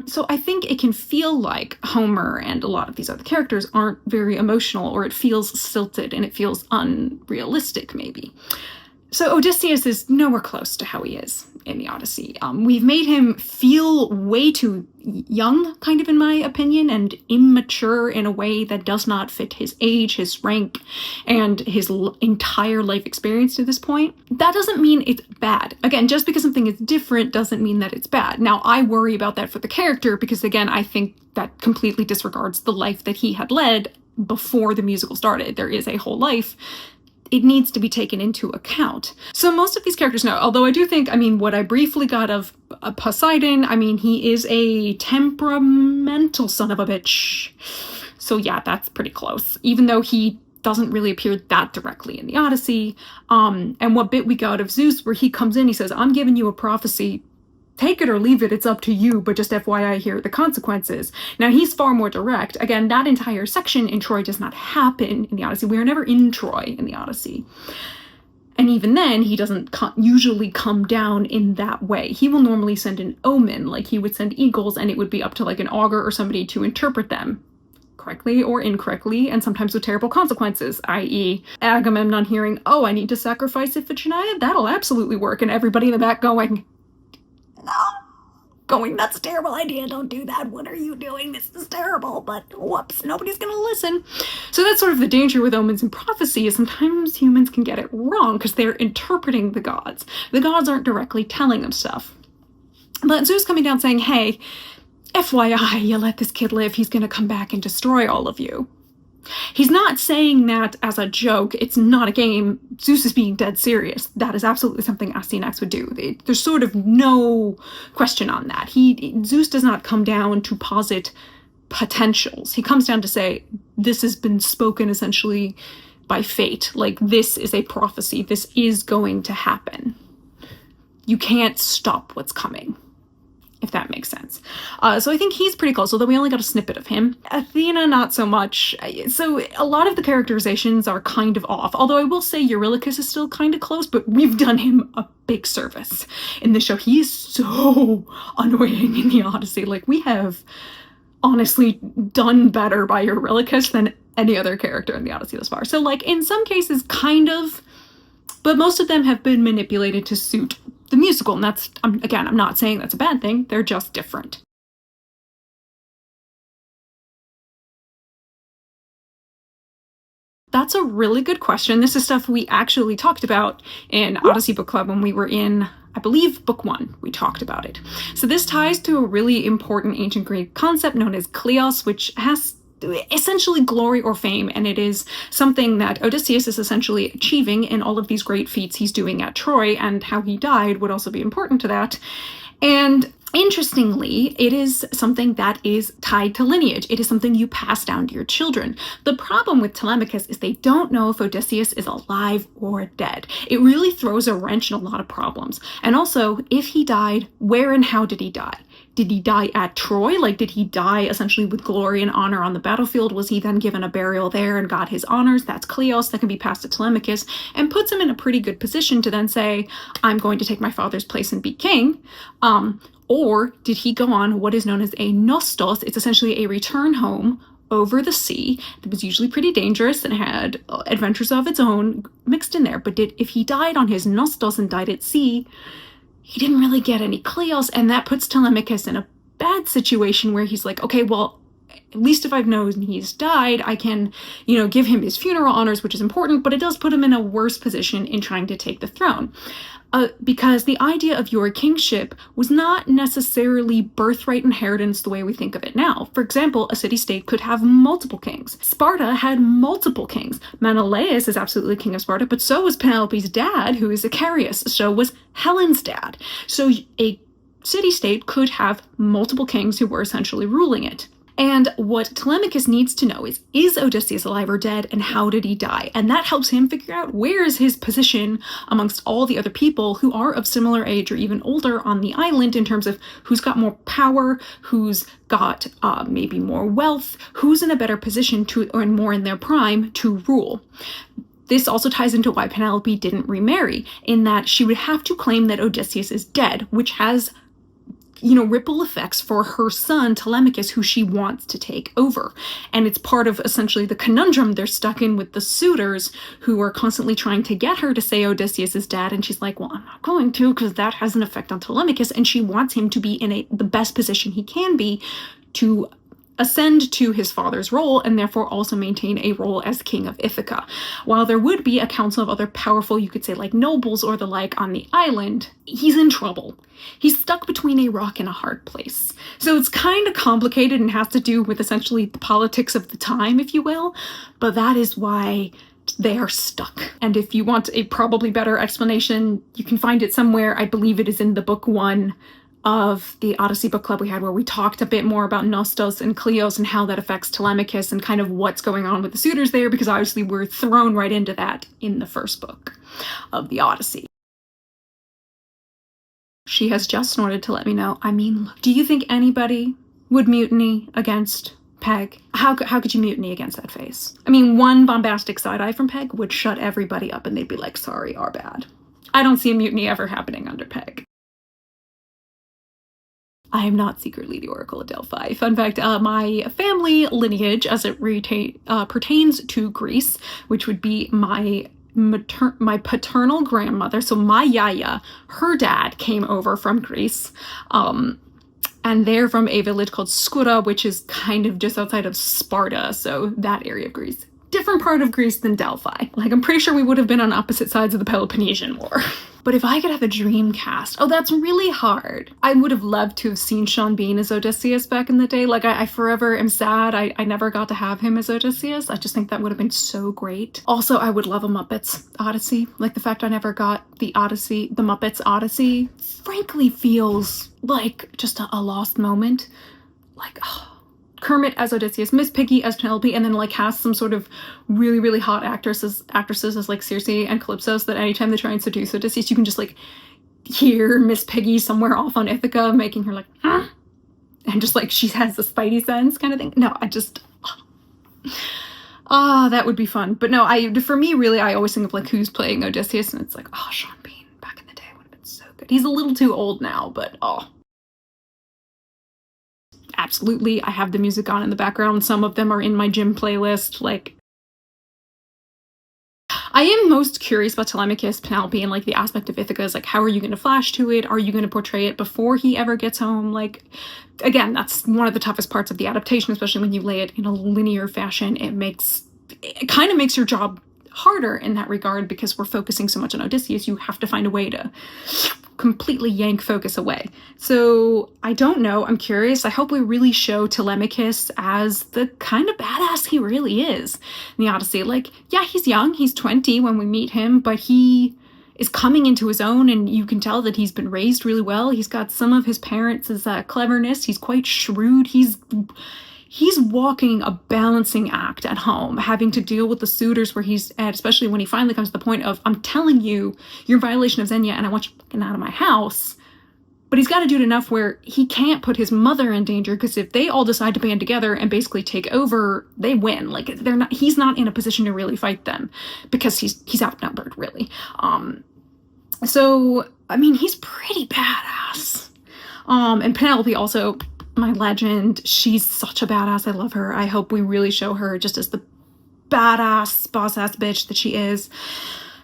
So I think it can feel like Homer and a lot of these other characters aren't very emotional, or it feels stilted and it feels unrealistic maybe. So Odysseus is nowhere close to how he is in the Odyssey. We've made him feel way too young, kind of in my opinion, and immature in a way that does not fit his age, his rank, and his entire life experience to this point. That doesn't mean it's bad. Again, just because something is different doesn't mean that it's bad. Now, I worry about that for the character because, again, I think that completely disregards the life that he had led before the musical started. There is a whole life. It needs to be taken into account. So most of these characters know, although I do think, I mean, what I briefly got of Poseidon, I mean, he is a temperamental son of a bitch. So yeah, that's pretty close, even though he doesn't really appear that directly in the Odyssey. And what bit we got of Zeus, where he comes in, he says, I'm giving you a prophecy. Take it or leave it, it's up to you, but just FYI, here are the consequences. Now, he's far more direct. Again, that entire section in Troy does not happen in the Odyssey. We are never in Troy in the Odyssey. And even then, he doesn't usually come down in that way. He will normally send an omen, like he would send eagles, and it would be up to like an augur or somebody to interpret them correctly or incorrectly, and sometimes with terrible consequences, i.e. Agamemnon hearing, oh, I need to sacrifice Iphigenia? That'll absolutely work. And everybody in the back going, that's a terrible idea, don't do that, what are you doing, this is terrible, but whoops, nobody's gonna listen. So that's sort of the danger with omens and prophecy, is sometimes humans can get it wrong because they're interpreting the gods. The gods aren't directly telling them stuff. But Zeus coming down saying, hey, FYI, you let this kid live, he's gonna come back and destroy all of you. He's not saying that as a joke. It's not a game. Zeus is being dead serious. That is absolutely something Astyanax would do. There's sort of no question on that. Zeus does not come down to posit potentials. He comes down to say, this has been spoken essentially by fate. Like, this is a prophecy. This is going to happen. You can't stop what's coming, if that makes sense. So I think he's pretty close, although we only got a snippet of him. Athena, not so much. So a lot of the characterizations are kind of off, although I will say Eurylochus is still kind of close, but we've done him a big service in the show. He is so annoying in the Odyssey. Like, we have honestly done better by Eurylochus than any other character in the Odyssey thus far. So, like, in some cases, kind of, but most of them have been manipulated to suit the musical, and that's, again, I'm not saying that's a bad thing, they're just different. That's a really good question. This is stuff we actually talked about in Odyssey Book Club when we were in, I believe, book 1. We talked about it. So this ties to a really important ancient Greek concept known as kleos, which has essentially glory or fame, and it is something that Odysseus is essentially achieving in all of these great feats he's doing at Troy, and how he died would also be important to that. And interestingly, it is something that is tied to lineage. It is something you pass down to your children. The problem with Telemachus is they don't know if Odysseus is alive or dead. It really throws a wrench in a lot of problems. And also, if he died, where and how did he die? Did he die at Troy? Like, did he die essentially with glory and honor on the battlefield? Was he then given a burial there and got his honors? That's kleos, that can be passed to Telemachus, and puts him in a pretty good position to then say, I'm going to take my father's place and be king. Or did he go on what is known as a nostos? It's essentially a return home over the sea. It was usually pretty dangerous and had adventures of its own mixed in there. But if he died on his nostos and died at sea, he didn't really get any kleos, and that puts Telemachus in a bad situation where he's like, okay, well, at least if I've known he's died, I can, give him his funeral honors, which is important, but it does put him in a worse position in trying to take the throne. because the idea of your kingship was not necessarily birthright inheritance the way we think of it now. For example, a city-state could have multiple kings. Sparta had multiple kings. Menelaus is absolutely king of Sparta, but so was Penelope's dad, who is Icarius. So was Helen's dad. So a city-state could have multiple kings who were essentially ruling it. And what Telemachus needs to know is Odysseus alive or dead, and how did he die? And that helps him figure out where is his position amongst all the other people who are of similar age or even older on the island, in terms of who's got more power, who's got maybe more wealth, who's in a better position to, or more in their prime, to rule. This also ties into why Penelope didn't remarry, in that she would have to claim that Odysseus is dead, which has ripple effects for her son Telemachus, who she wants to take over. And it's part of essentially the conundrum they're stuck in with the suitors, who are constantly trying to get her to say Odysseus is dead. And she's like, well, I'm not going to, because that has an effect on Telemachus. And she wants him to be in the best position he can be to ascend to his father's role, and therefore also maintain a role as king of Ithaca. While there would be a council of other powerful, you could say like nobles or the like on the island, he's in trouble. He's stuck between a rock and a hard place. So it's kind of complicated and has to do with essentially the politics of the time, if you will, but that is why they are stuck. And if you want a probably better explanation, you can find it somewhere. I believe it is in the book 1 of the Odyssey book club we had, where we talked a bit more about Nostos and Kleos and how that affects Telemachus and kind of what's going on with the suitors there, because obviously we're thrown right into that in the first book of the Odyssey. She has just snorted to let me know. I mean, look, do you think anybody would mutiny against Peg? How could you mutiny against that face? I mean, one bombastic side-eye from Peg would shut everybody up and they'd be like, sorry, our bad. I don't see a mutiny ever happening under Peg. I am not secretly the Oracle of Delphi. Fun fact, my family lineage, as it pertains to Greece, which would be my paternal grandmother, so my Yaya, her dad came over from Greece, and they're from a village called Skura, which is kind of just outside of Sparta, so that area of Greece. Different part of Greece than Delphi. Like, I'm pretty sure we would have been on opposite sides of the Peloponnesian War. But if I could have a dream cast, oh, that's really hard. I would have loved to have seen Sean Bean as Odysseus back in the day. Like, I forever am sad I never got to have him as Odysseus. I just think that would have been so great. Also, I would love a Muppets Odyssey. Like, the fact I never got the Muppets Odyssey, frankly feels like just a lost moment. Like, oh. Kermit as Odysseus, Miss Piggy as Penelope, and then like cast some sort of really, really hot actresses as like Circe and Calypso, so that anytime they try and seduce Odysseus, you can just like hear Miss Piggy somewhere off on Ithaca making her like, huh? And just like she has the spidey sense kind of thing. No, I just, that would be fun. But no, for me, really, I always think of like who's playing Odysseus, and it's like, oh, Sean Bean back in the day would have been so good. He's a little too old now, but oh. Absolutely, I have the music on in the background. Some of them are in my gym playlist. Like, I am most curious about Telemachus, Penelope, and like the aspect of Ithaca is like, how are you going to flash to it? Are you going to portray it before he ever gets home? Like, again, that's one of the toughest parts of the adaptation, especially when you lay it in a linear fashion. It kind of makes your job harder in that regard, because we're focusing so much on Odysseus. You have to find a way to completely yank focus away. So I don't know. I'm curious. I hope we really show Telemachus as the kind of badass he really is in the Odyssey. Like, yeah, he's young. He's 20 when we meet him, but he is coming into his own, and you can tell that he's been raised really well. He's got some of his parents' cleverness. He's quite shrewd. He's walking a balancing act at home, having to deal with the suitors where he's at, especially when he finally comes to the point of, I'm telling you, you're in violation of Xenia and I want you fucking out of my house. But he's got to do it enough where he can't put his mother in danger, because if they all decide to band together and basically take over, they win. Like, he's not in a position to really fight them, because he's outnumbered, really. So, I mean, he's pretty badass. And Penelope also, my legend, she's such a badass. I love her. I hope we really show her just as the badass, boss-ass bitch that she is.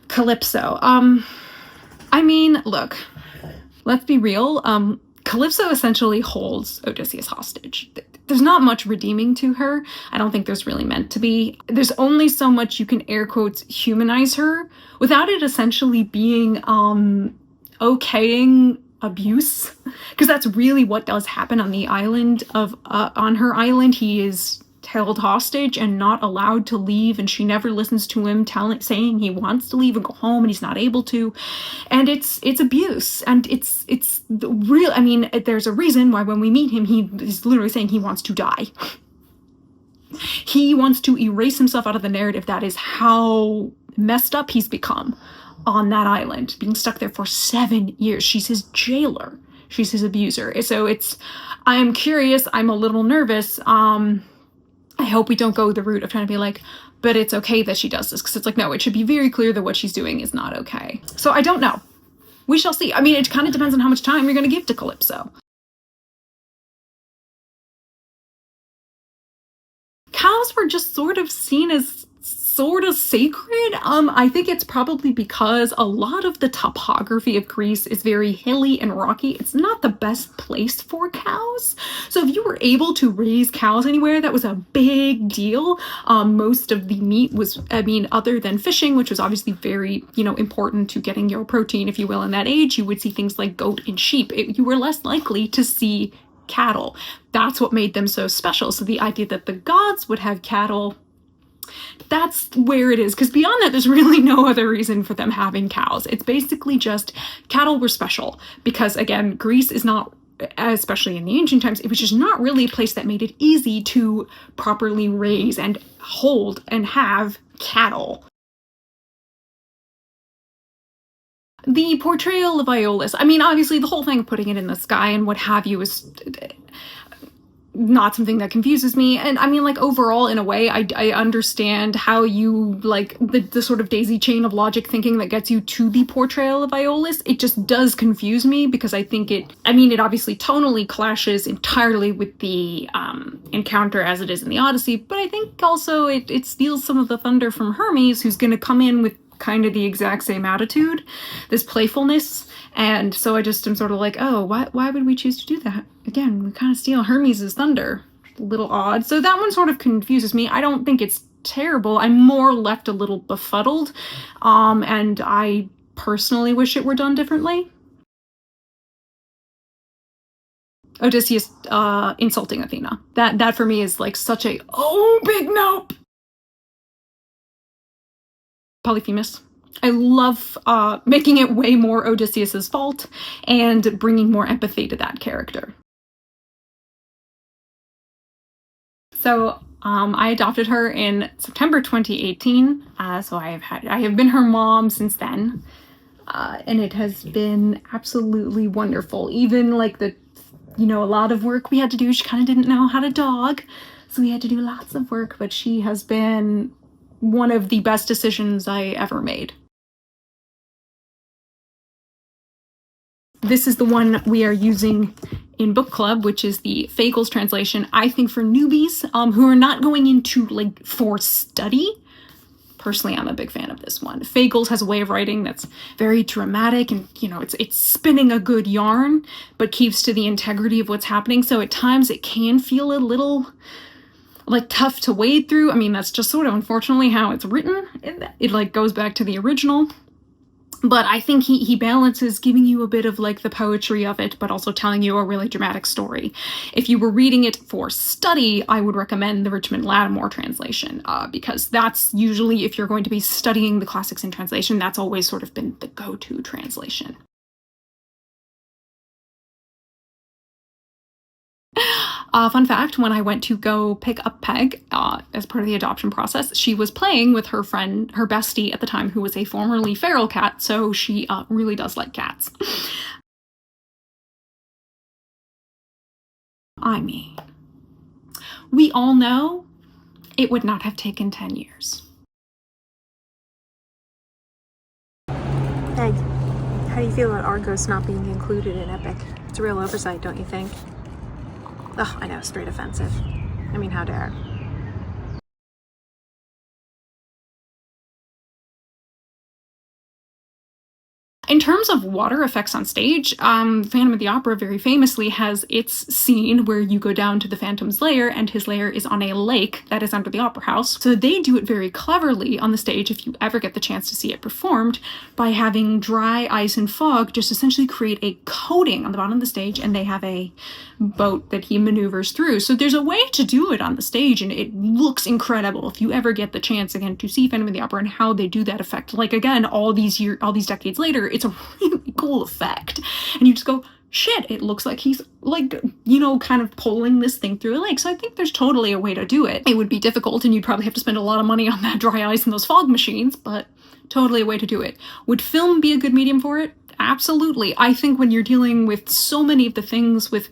Calypso. I mean, look, let's be real. Calypso essentially holds Odysseus hostage. There's not much redeeming to her. I don't think there's really meant to be. There's only so much you can air quotes humanize her without it essentially being okaying abuse, because that's really what does happen on the island of on her island. He is held hostage and not allowed to leave, and she never listens to him saying he wants to leave and go home, and he's not able to. And it's abuse, and it's the real. I mean, there's a reason why when we meet him, he's literally saying he wants to die. He wants to erase himself out of the narrative. That is how messed up he's become on that island, being stuck there for 7 years. She's his jailer. She's his abuser. So I'm curious. I'm a little nervous. I hope we don't go the route of trying to be like, but it's okay that she does this. Because it's like, no, it should be very clear that what she's doing is not okay. So I don't know. We shall see. I mean, it kind of depends on how much time you're going to give to Calypso. Cows were just sort of seen as sort of sacred. I think it's probably because a lot of the topography of Greece is very hilly and rocky. It's not the best place for cows. So if you were able to raise cows anywhere, that was a big deal. Most of the meat was, I mean, other than fishing, which was obviously very, important to getting your protein, if you will, in that age, you would see things like goat and sheep. You were less likely to see cattle. That's what made them so special. So the idea that the gods would have cattle, that's where it is, because beyond that, there's really no other reason for them having cows. It's basically just cattle were special because, again, Greece is not, especially in the ancient times, it was just not really a place that made it easy to properly raise and hold and have cattle. The portrayal of Aeolus, I mean, obviously the whole thing of putting it in the sky and what have you is not something that confuses me. And I mean, like, overall, in a way, I understand how you, like, the sort of daisy chain of logic thinking that gets you to the portrayal of Aeolus. It just does confuse me because I think it obviously tonally clashes entirely with the encounter as it is in the Odyssey, but I think also it steals some of the thunder from Hermes, who's going to come in with kind of the exact same attitude, this playfulness. And so I just am sort of like, oh, why would we choose to do that? Again, we kind of steal Hermes' thunder. A little odd. So that one sort of confuses me. I don't think it's terrible. I'm more left a little befuddled. And I personally wish it were done differently. Odysseus insulting Athena. That for me is like such a, oh, big nope. Polyphemus. I love making it way more Odysseus's fault and bringing more empathy to that character. So I adopted her in September 2018. So I have been her mom since then, and it has been absolutely wonderful. Even like a lot of work we had to do. She kind of didn't know how to dog, so we had to do lots of work. But she has been one of the best decisions I ever made. This is the one we are using in book club, which is the Fagles translation. I think for newbies who are not going into like for study, personally, I'm a big fan of this one. Fagles has a way of writing that's very dramatic and, it's spinning a good yarn, but keeps to the integrity of what's happening. So at times it can feel a little like tough to wade through. I mean, that's just sort of unfortunately how it's written. It like goes back to the original. But I think he balances giving you a bit of like the poetry of it, but also telling you a really dramatic story. If you were reading it for study, I would recommend the Richmond Lattimore translation, because that's usually, if you're going to be studying the classics in translation, that's always sort of been the go-to translation. Fun fact, when I went to go pick up Peg as part of the adoption process, she was playing with her friend, her bestie at the time, who was a formerly feral cat, so she really does like cats. I mean, we all know it would not have taken 10 years. Peg, how do you feel about Argos not being included in Epic? It's a real oversight, don't you think? Ugh, I know, straight offensive. I mean, how dare. In terms of water effects on stage, Phantom of the Opera very famously has its scene where you go down to the Phantom's lair, and his lair is on a lake that is under the opera house. So they do it very cleverly on the stage, if you ever get the chance to see it performed, by having dry ice and fog just essentially create a coating on the bottom of the stage, and they have a boat that he maneuvers through. So there's a way to do it on the stage, and it looks incredible if you ever get the chance again to see Phantom of the Opera and how they do that effect. Like, again, all these decades later, it's a really cool effect, and you just go, shit, it looks like he's, like, you know, kind of pulling this thing through a lake. So I think there's totally a way to do it. It would be difficult, and you'd probably have to spend a lot of money on that dry ice and those fog machines, but totally a way to do it. Would film be a good medium for it? Absolutely. I think when you're dealing with so many of the things with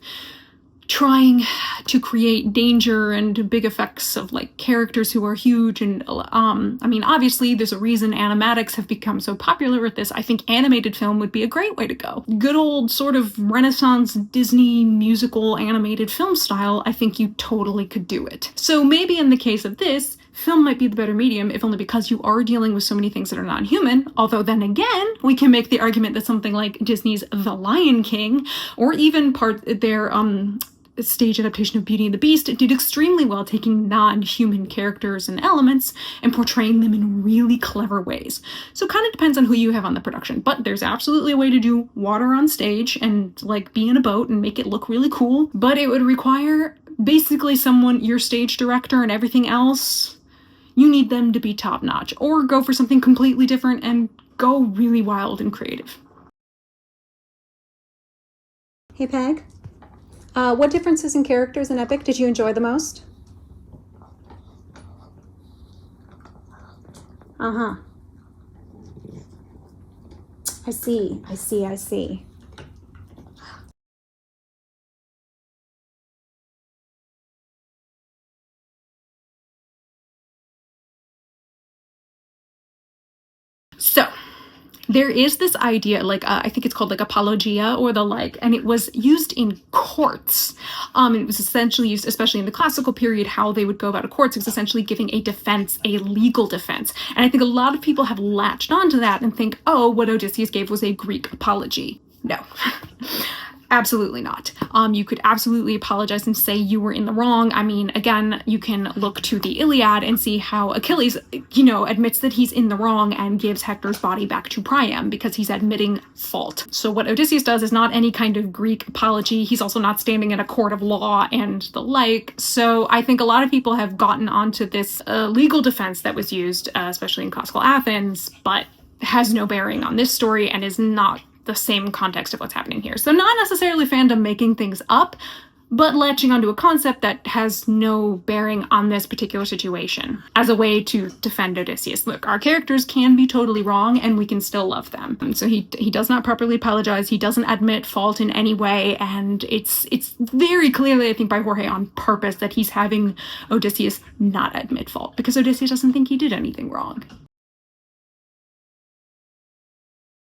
trying to create danger and big effects of, like, characters who are huge, and I mean, obviously there's a reason animatics have become so popular with this. I think animated film would be a great way to go. Good old sort of Renaissance Disney musical animated film style, I think you totally could do it. So maybe in the case of this, film might be the better medium, if only because you are dealing with so many things that are non-human. Although then again, we can make the argument that something like Disney's The Lion King, or even their stage adaptation of Beauty and the Beast, did extremely well taking non-human characters and elements and portraying them in really clever ways. So it kind of depends on who you have on the production, but there's absolutely a way to do water on stage and, like, be in a boat and make it look really cool, but it would require basically someone, your stage director and everything else, you need them to be top-notch, or go for something completely different and go really wild and creative. Hey, Peg. What differences in characters in Epic did you enjoy the most? Uh-huh. I see. So, there is this idea, like, I think it's called, like, apologia or the like, and it was used in courts. It was essentially used, especially in the classical period, how they would go about a courts. It was essentially giving a defense, a legal defense. And I think a lot of people have latched onto that and think, oh, what Odysseus gave was a Greek apology. No. Absolutely not. You could absolutely apologize and say you were in the wrong. I mean, again, you can look to the Iliad and see how Achilles, you know, admits that he's in the wrong and gives Hector's body back to Priam because he's admitting fault. So what Odysseus does is not any kind of Greek apology. He's also not standing in a court of law and the like. So I think a lot of people have gotten onto this legal defense that was used, especially in classical Athens, but has no bearing on this story and is not the same context of what's happening here. So not necessarily fandom making things up, but latching onto a concept that has no bearing on this particular situation as a way to defend Odysseus. Look, our characters can be totally wrong and we can still love them. So he does not properly apologize. He doesn't admit fault in any way. And it's very clearly, I think, by Jorge on purpose that he's having Odysseus not admit fault because Odysseus doesn't think he did anything wrong.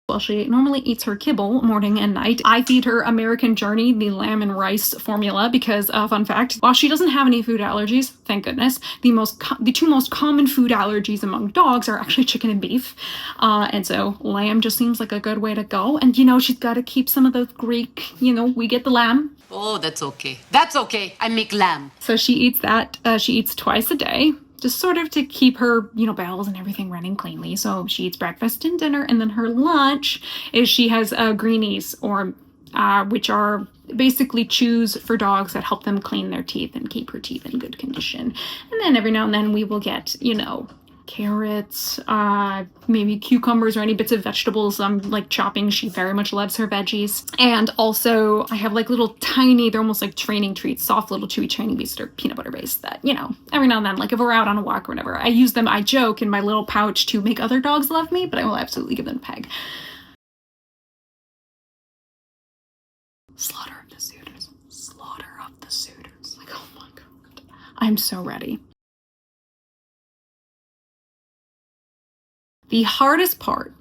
Well, she normally eats her kibble morning and night. I feed her American Journey, the lamb and rice formula, because, fun fact, while she doesn't have any food allergies, thank goodness, the two most common food allergies among dogs are actually chicken and beef. And so lamb just seems like a good way to go. And, you know, she's got to keep some of those Greek, you know, we get the lamb. Oh, that's okay. That's okay. I make lamb. So she eats that. She eats twice a day. Just sort of to keep her, you know, bowels and everything running cleanly. So she eats breakfast and dinner, and then her lunch is she has greenies, or which are basically chews for dogs that help them clean their teeth and keep her teeth in good condition. And then every now and then we will get, you know, carrots, maybe cucumbers or any bits of vegetables like chopping. She very much loves her veggies. And also I have like little tiny, they're almost like training treats, soft little chewy training beads that are peanut butter based that, you know, every now and then, like if we're out on a walk or whatever, I use them, I joke, in my little pouch to make other dogs love me, but I will absolutely give them a peg. Slaughter of the suitors. Slaughter of the suitors. Like, oh my god. I'm so ready. The hardest part,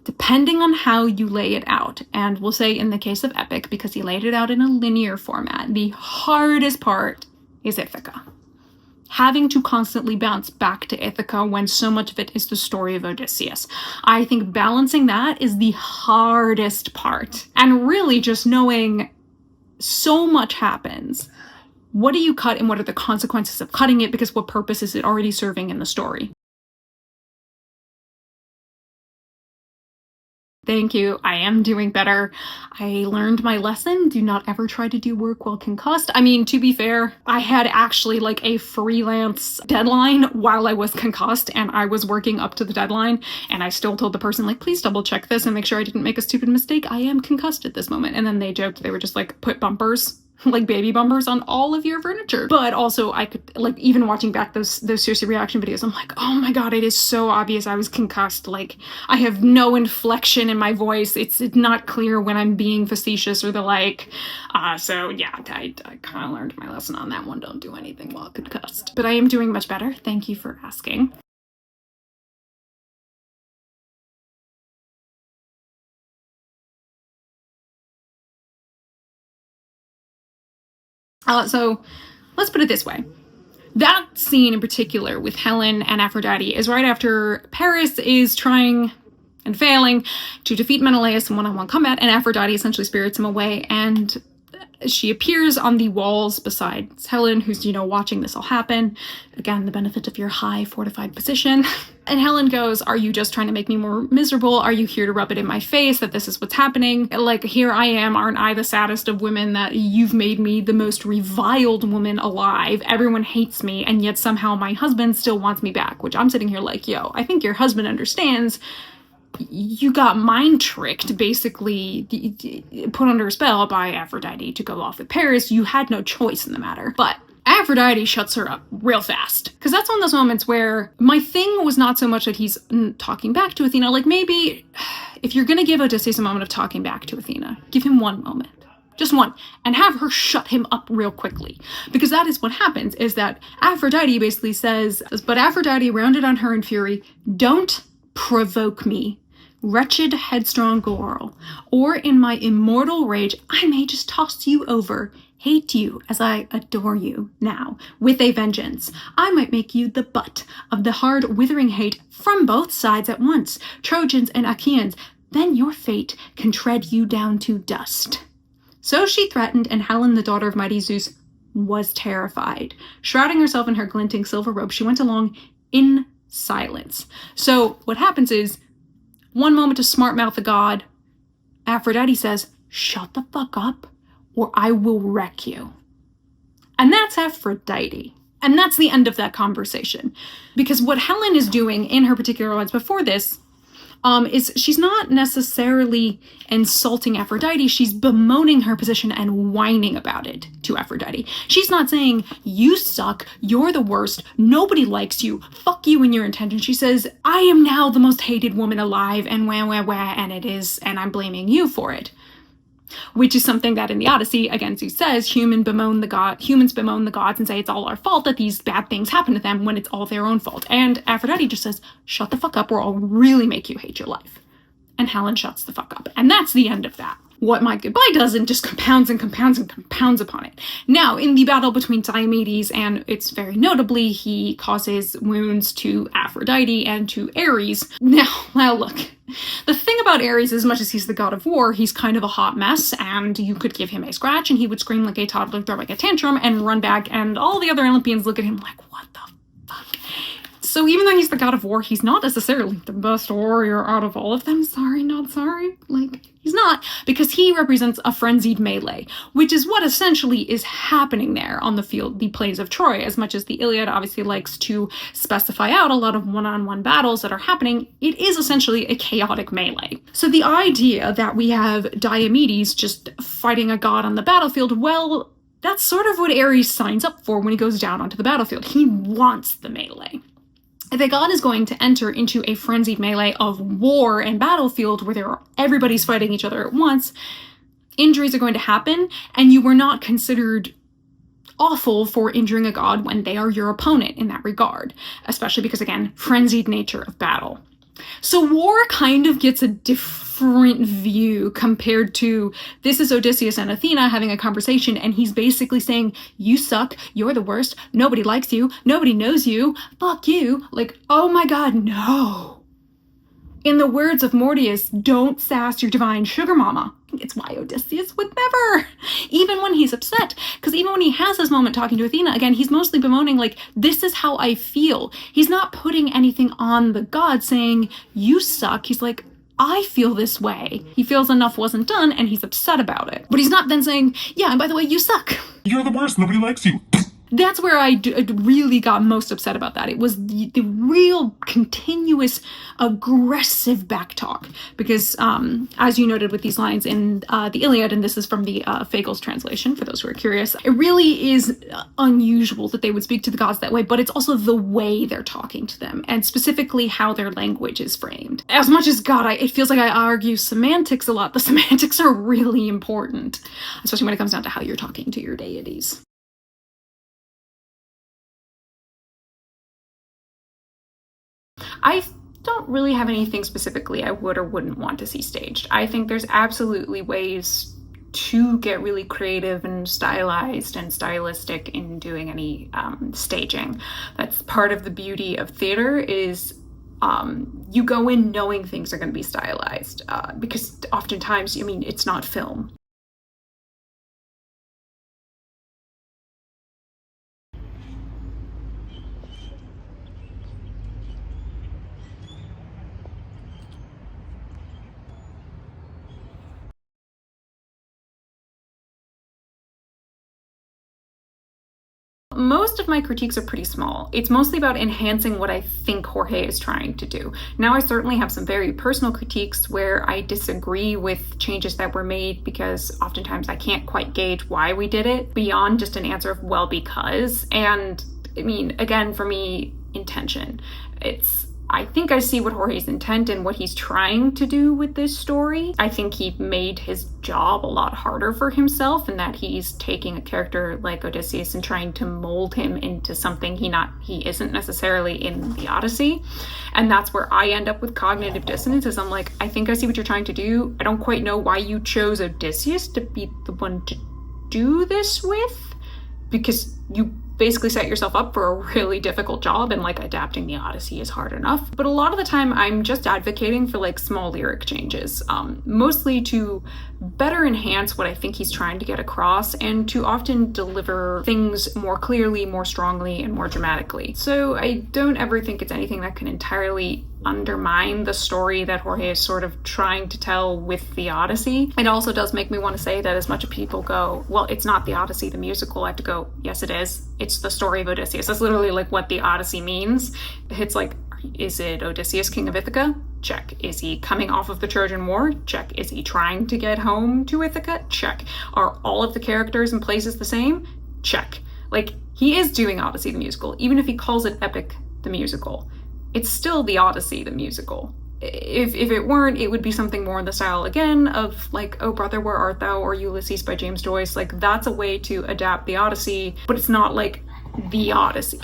depending on how you lay it out, and we'll say in the case of Epic, because he laid it out in a linear format, the hardest part is Ithaca. having to constantly bounce back to Ithaca when so much of it is the story of Odysseus. I think balancing that is the hardest part. And really just knowing so much happens. What do you cut and what are the consequences of cutting it, because what purpose is it already serving in the story? Thank you. I am doing better. I learned my lesson. Do not ever try to do work while concussed. I mean, to be fair, I had actually like a freelance deadline while I was concussed, and I was working up to the deadline, and I still told the person, like, please double check this and make sure I didn't make a stupid mistake. I am concussed at this moment. And then they joked, they were just like, put bumpers, like baby bumpers, on all of your furniture. But also I could, like, even watching back those Cersei reaction videos, I'm like, oh my god, it is so obvious I was concussed. Like, I have no inflection in my voice. It's not clear when I'm being facetious or the like. So yeah, I kind of learned my lesson on that one. Don't do anything while concussed. But I am doing much better. Thank you for asking. So let's put it this way. That scene in particular with Helen and Aphrodite is right after Paris is trying and failing to defeat Menelaus in one-on-one combat, and Aphrodite essentially spirits him away, and she appears on the walls beside Helen, who's, you know, watching this all happen. Again, the benefit of your high fortified position. And Helen goes, are you just trying to make me more miserable? Are you here to rub it in my face that this is what's happening? Like, here I am, aren't I the saddest of women, that you've made me the most reviled woman alive? Everyone hates me, and yet somehow my husband still wants me back, which I'm sitting here like, yo, I think your husband understands you got mind tricked, basically put under a spell by Aphrodite to go off with Paris. You had no choice in the matter. But Aphrodite shuts her up real fast. Because that's one of those moments where my thing was not so much that he's talking back to Athena. Like, maybe if you're gonna give Odysseus a moment of talking back to Athena, give him one moment. Just one. And have her shut him up real quickly. Because that is what happens, is that Aphrodite basically says, but Aphrodite rounded on her in fury, don't provoke me, wretched, headstrong girl, or in my immortal rage, I may just toss you over, hate you as I adore you now, with a vengeance. I might make you the butt of the hard, withering hate from both sides at once, Trojans and Achaeans. Then your fate can tread you down to dust. So she threatened, and Helen, the daughter of mighty Zeus, was terrified. Shrouding herself in her glinting silver robe, she went along in silence. So what happens is, one moment to smart mouth the god, Aphrodite says, shut the fuck up or I will wreck you. And that's Aphrodite. And that's the end of that conversation. Because what Helen is doing in her particular lines before this is she's not necessarily insulting Aphrodite, she's bemoaning her position and whining about it to Aphrodite. She's not saying, you suck, you're the worst, nobody likes you, fuck you and your intentions. She says, I am now the most hated woman alive, and wah, and it is, and I'm blaming you for it. Which is something that in the Odyssey, again, Zeus says, humans bemoan the gods and say it's all our fault that these bad things happen to them when it's all their own fault. And Aphrodite just says, shut the fuck up or I'll really make you hate your life. And Helen shuts the fuck up. And that's the end of that. What My Goodbye does, and just compounds and compounds and compounds upon it. Now, in the battle between Diomedes, and it's very notably, he causes wounds to Aphrodite and to Ares. Now look, the thing about Ares, as much as he's the god of war, he's kind of a hot mess, and you could give him a scratch and he would scream like a toddler, throw like a tantrum, and run back, and all the other Olympians look at him like, what the fuck? So even though he's the god of war, he's not necessarily the best warrior out of all of them. Sorry, not sorry. Like, he's not, because he represents a frenzied melee, which is what essentially is happening there on the field, the plains of Troy. As much as the Iliad obviously likes to specify out a lot of one-on-one battles that are happening, it is essentially a chaotic melee. So the idea that we have Diomedes just fighting a god on the battlefield, well, that's sort of what Ares signs up for when he goes down onto the battlefield. He wants the melee. If a god is going to enter into a frenzied melee of war and battlefield where everybody's fighting each other at once, injuries are going to happen, and you were not considered awful for injuring a god when they are your opponent in that regard, especially because, again, frenzied nature of battle. So War kind of gets a different view compared to this is Odysseus and Athena having a conversation, and he's basically saying, you suck, you're the worst, nobody likes you, nobody knows you, fuck you. Like, oh my god, no. In the words of Mortius, don't sass your divine sugar mama. It's why Odysseus would never, even when he's upset, because even when he has his moment talking to Athena, again, he's mostly bemoaning, like, this is how I feel. He's not putting anything on the god saying, you suck. He's like, I feel this way. He feels enough wasn't done and he's upset about it. But he's not then saying, yeah, and by the way, you suck. You're the worst, nobody likes you. That's where I really got most upset about that. It was the real continuous aggressive backtalk because, as you noted with these lines in the Iliad, and this is from the Fagles translation, for those who are curious, it really is unusual that they would speak to the gods that way, but it's also the way they're talking to them, and specifically how their language is framed. As much as, God, it feels like I argue semantics a lot, the semantics are really important, especially when it comes down to how you're talking to your deities. I don't really have anything specifically I would or wouldn't want to see staged. I think there's absolutely ways to get really creative and stylized and stylistic in doing any staging. That's part of the beauty of theater is you go in knowing things are going to be stylized because oftentimes, I mean, it's not film. Most of my critiques are pretty small. It's mostly about enhancing what I think Jorge is trying to do. Now, I certainly have some very personal critiques where I disagree with changes that were made because oftentimes I can't quite gauge why we did it beyond just an answer of, well, because. And I mean, again, for me, intention. I think I see what Jorge's intent and what he's trying to do with this story. I think he made his job a lot harder for himself in that he's taking a character like Odysseus and trying to mold him into something he isn't necessarily in the Odyssey. And that's where I end up with cognitive dissonance, is I'm like, I think I see what you're trying to do. I don't quite know why you chose Odysseus to be the one to do this with, because you basically set yourself up for a really difficult job, and like adapting the Odyssey is hard enough. But a lot of the time I'm just advocating for like small lyric changes, mostly to better enhance what I think he's trying to get across and to often deliver things more clearly, more strongly, and more dramatically. So I don't ever think it's anything that can entirely undermine the story that Jorge is sort of trying to tell with the Odyssey. It also does make me want to say that as much as people go, well, it's not the Odyssey, the musical, I have to go, yes, it is. It's the story of Odysseus. That's literally like what the Odyssey means. It's like, is it Odysseus, king of Ithaca? Check. Is he coming off of the Trojan War? Check. Is he trying to get home to Ithaca? Check. Are all of the characters and places the same? Check. Like, he is doing Odyssey the musical, even if he calls it Epic the musical. It's still the Odyssey the musical. If it weren't, it would be something more in the style, again, of like, Oh Brother, Where Art Thou? Or Ulysses by James Joyce. Like, that's a way to adapt the Odyssey, but it's not like the Odyssey.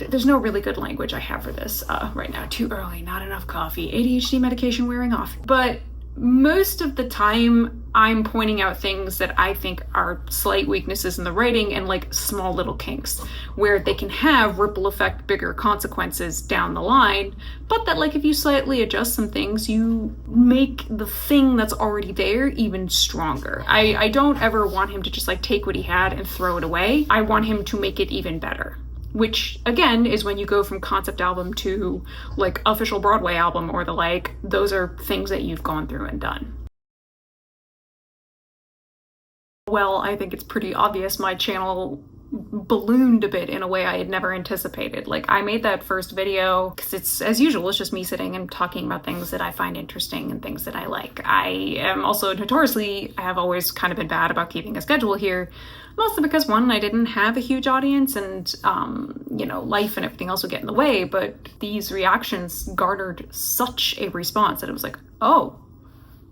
There's no really good language I have for this right now. Too early, not enough coffee, ADHD medication wearing off. But most of the time I'm pointing out things that I think are slight weaknesses in the writing and like small little kinks where they can have ripple effect bigger consequences down the line, but that like if you slightly adjust some things, you make the thing that's already there even stronger. I don't ever want him to just like take what he had and throw it away. I want him to make it even better. Which, again, is when you go from concept album to, like, official Broadway album or the like, those are things that you've gone through and done. Well, I think it's pretty obvious my channel ballooned a bit in a way I had never anticipated. Like, I made that first video because it's, as usual, it's just me sitting and talking about things that I find interesting and things that I like. I am also notoriously, I have always kind of been bad about keeping a schedule here, mostly because one, I didn't have a huge audience and, you know, life and everything else would get in the way, but these reactions garnered such a response that it was like, oh,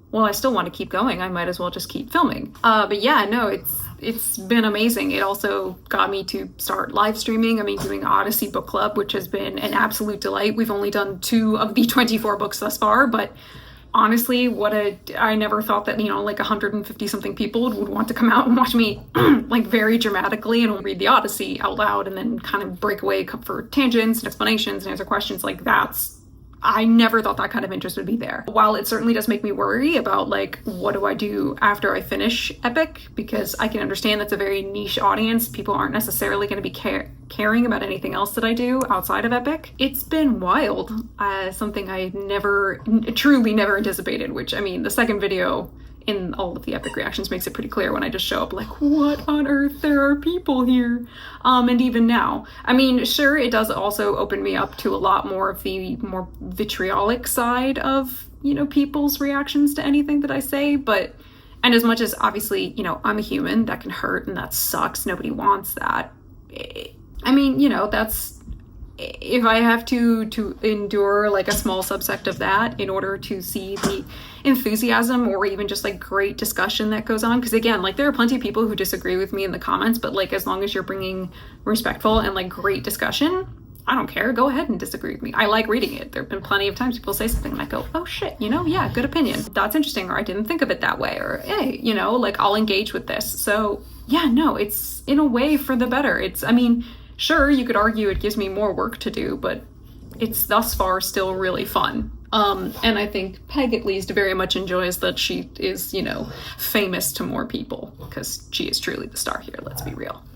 well, I still want to keep going. I might as well just keep filming. But yeah, no, it's been amazing. It also got me to start live streaming. I mean, doing Odyssey Book Club, which has been an absolute delight. We've only done 2 of the 24 books thus far, but honestly, I never thought that, you know, like 150 something people would want to come out and watch me like very dramatically and read the Odyssey out loud and then kind of break away for tangents and explanations and answer questions. Like, I never thought that kind of interest would be there. While it certainly does make me worry about, like, what do I do after I finish Epic? Because I can understand that's a very niche audience. People aren't necessarily going to be caring about anything else that I do outside of Epic. It's been wild. Something I truly never anticipated, which, I mean, the second video in all of the Epic reactions makes it pretty clear when I just show up like, what on earth? There are people here. And even now, I mean, sure, it does also open me up to a lot more of the more vitriolic side of, you know, people's reactions to anything that I say. And as much as obviously, you know, I'm a human, that can hurt and that sucks. Nobody wants that. I mean, you know, if I have to endure like a small subsect of that in order to see the enthusiasm or even just like great discussion that goes on, because again, like there are plenty of people who disagree with me in the comments, but like as long as you're bringing respectful and like great discussion, I don't care. Go ahead and disagree with me. I like reading it. There have been plenty of times people say something and I go, oh shit, you know, yeah, good opinion. That's interesting, or I didn't think of it that way, or hey, you know, like I'll engage with this. So yeah, no, it's in a way for the better. I mean, sure, you could argue it gives me more work to do, but it's thus far still really fun. And I think Peg at least very much enjoys that she is, you know, famous to more people, because she is truly the star here, let's be real.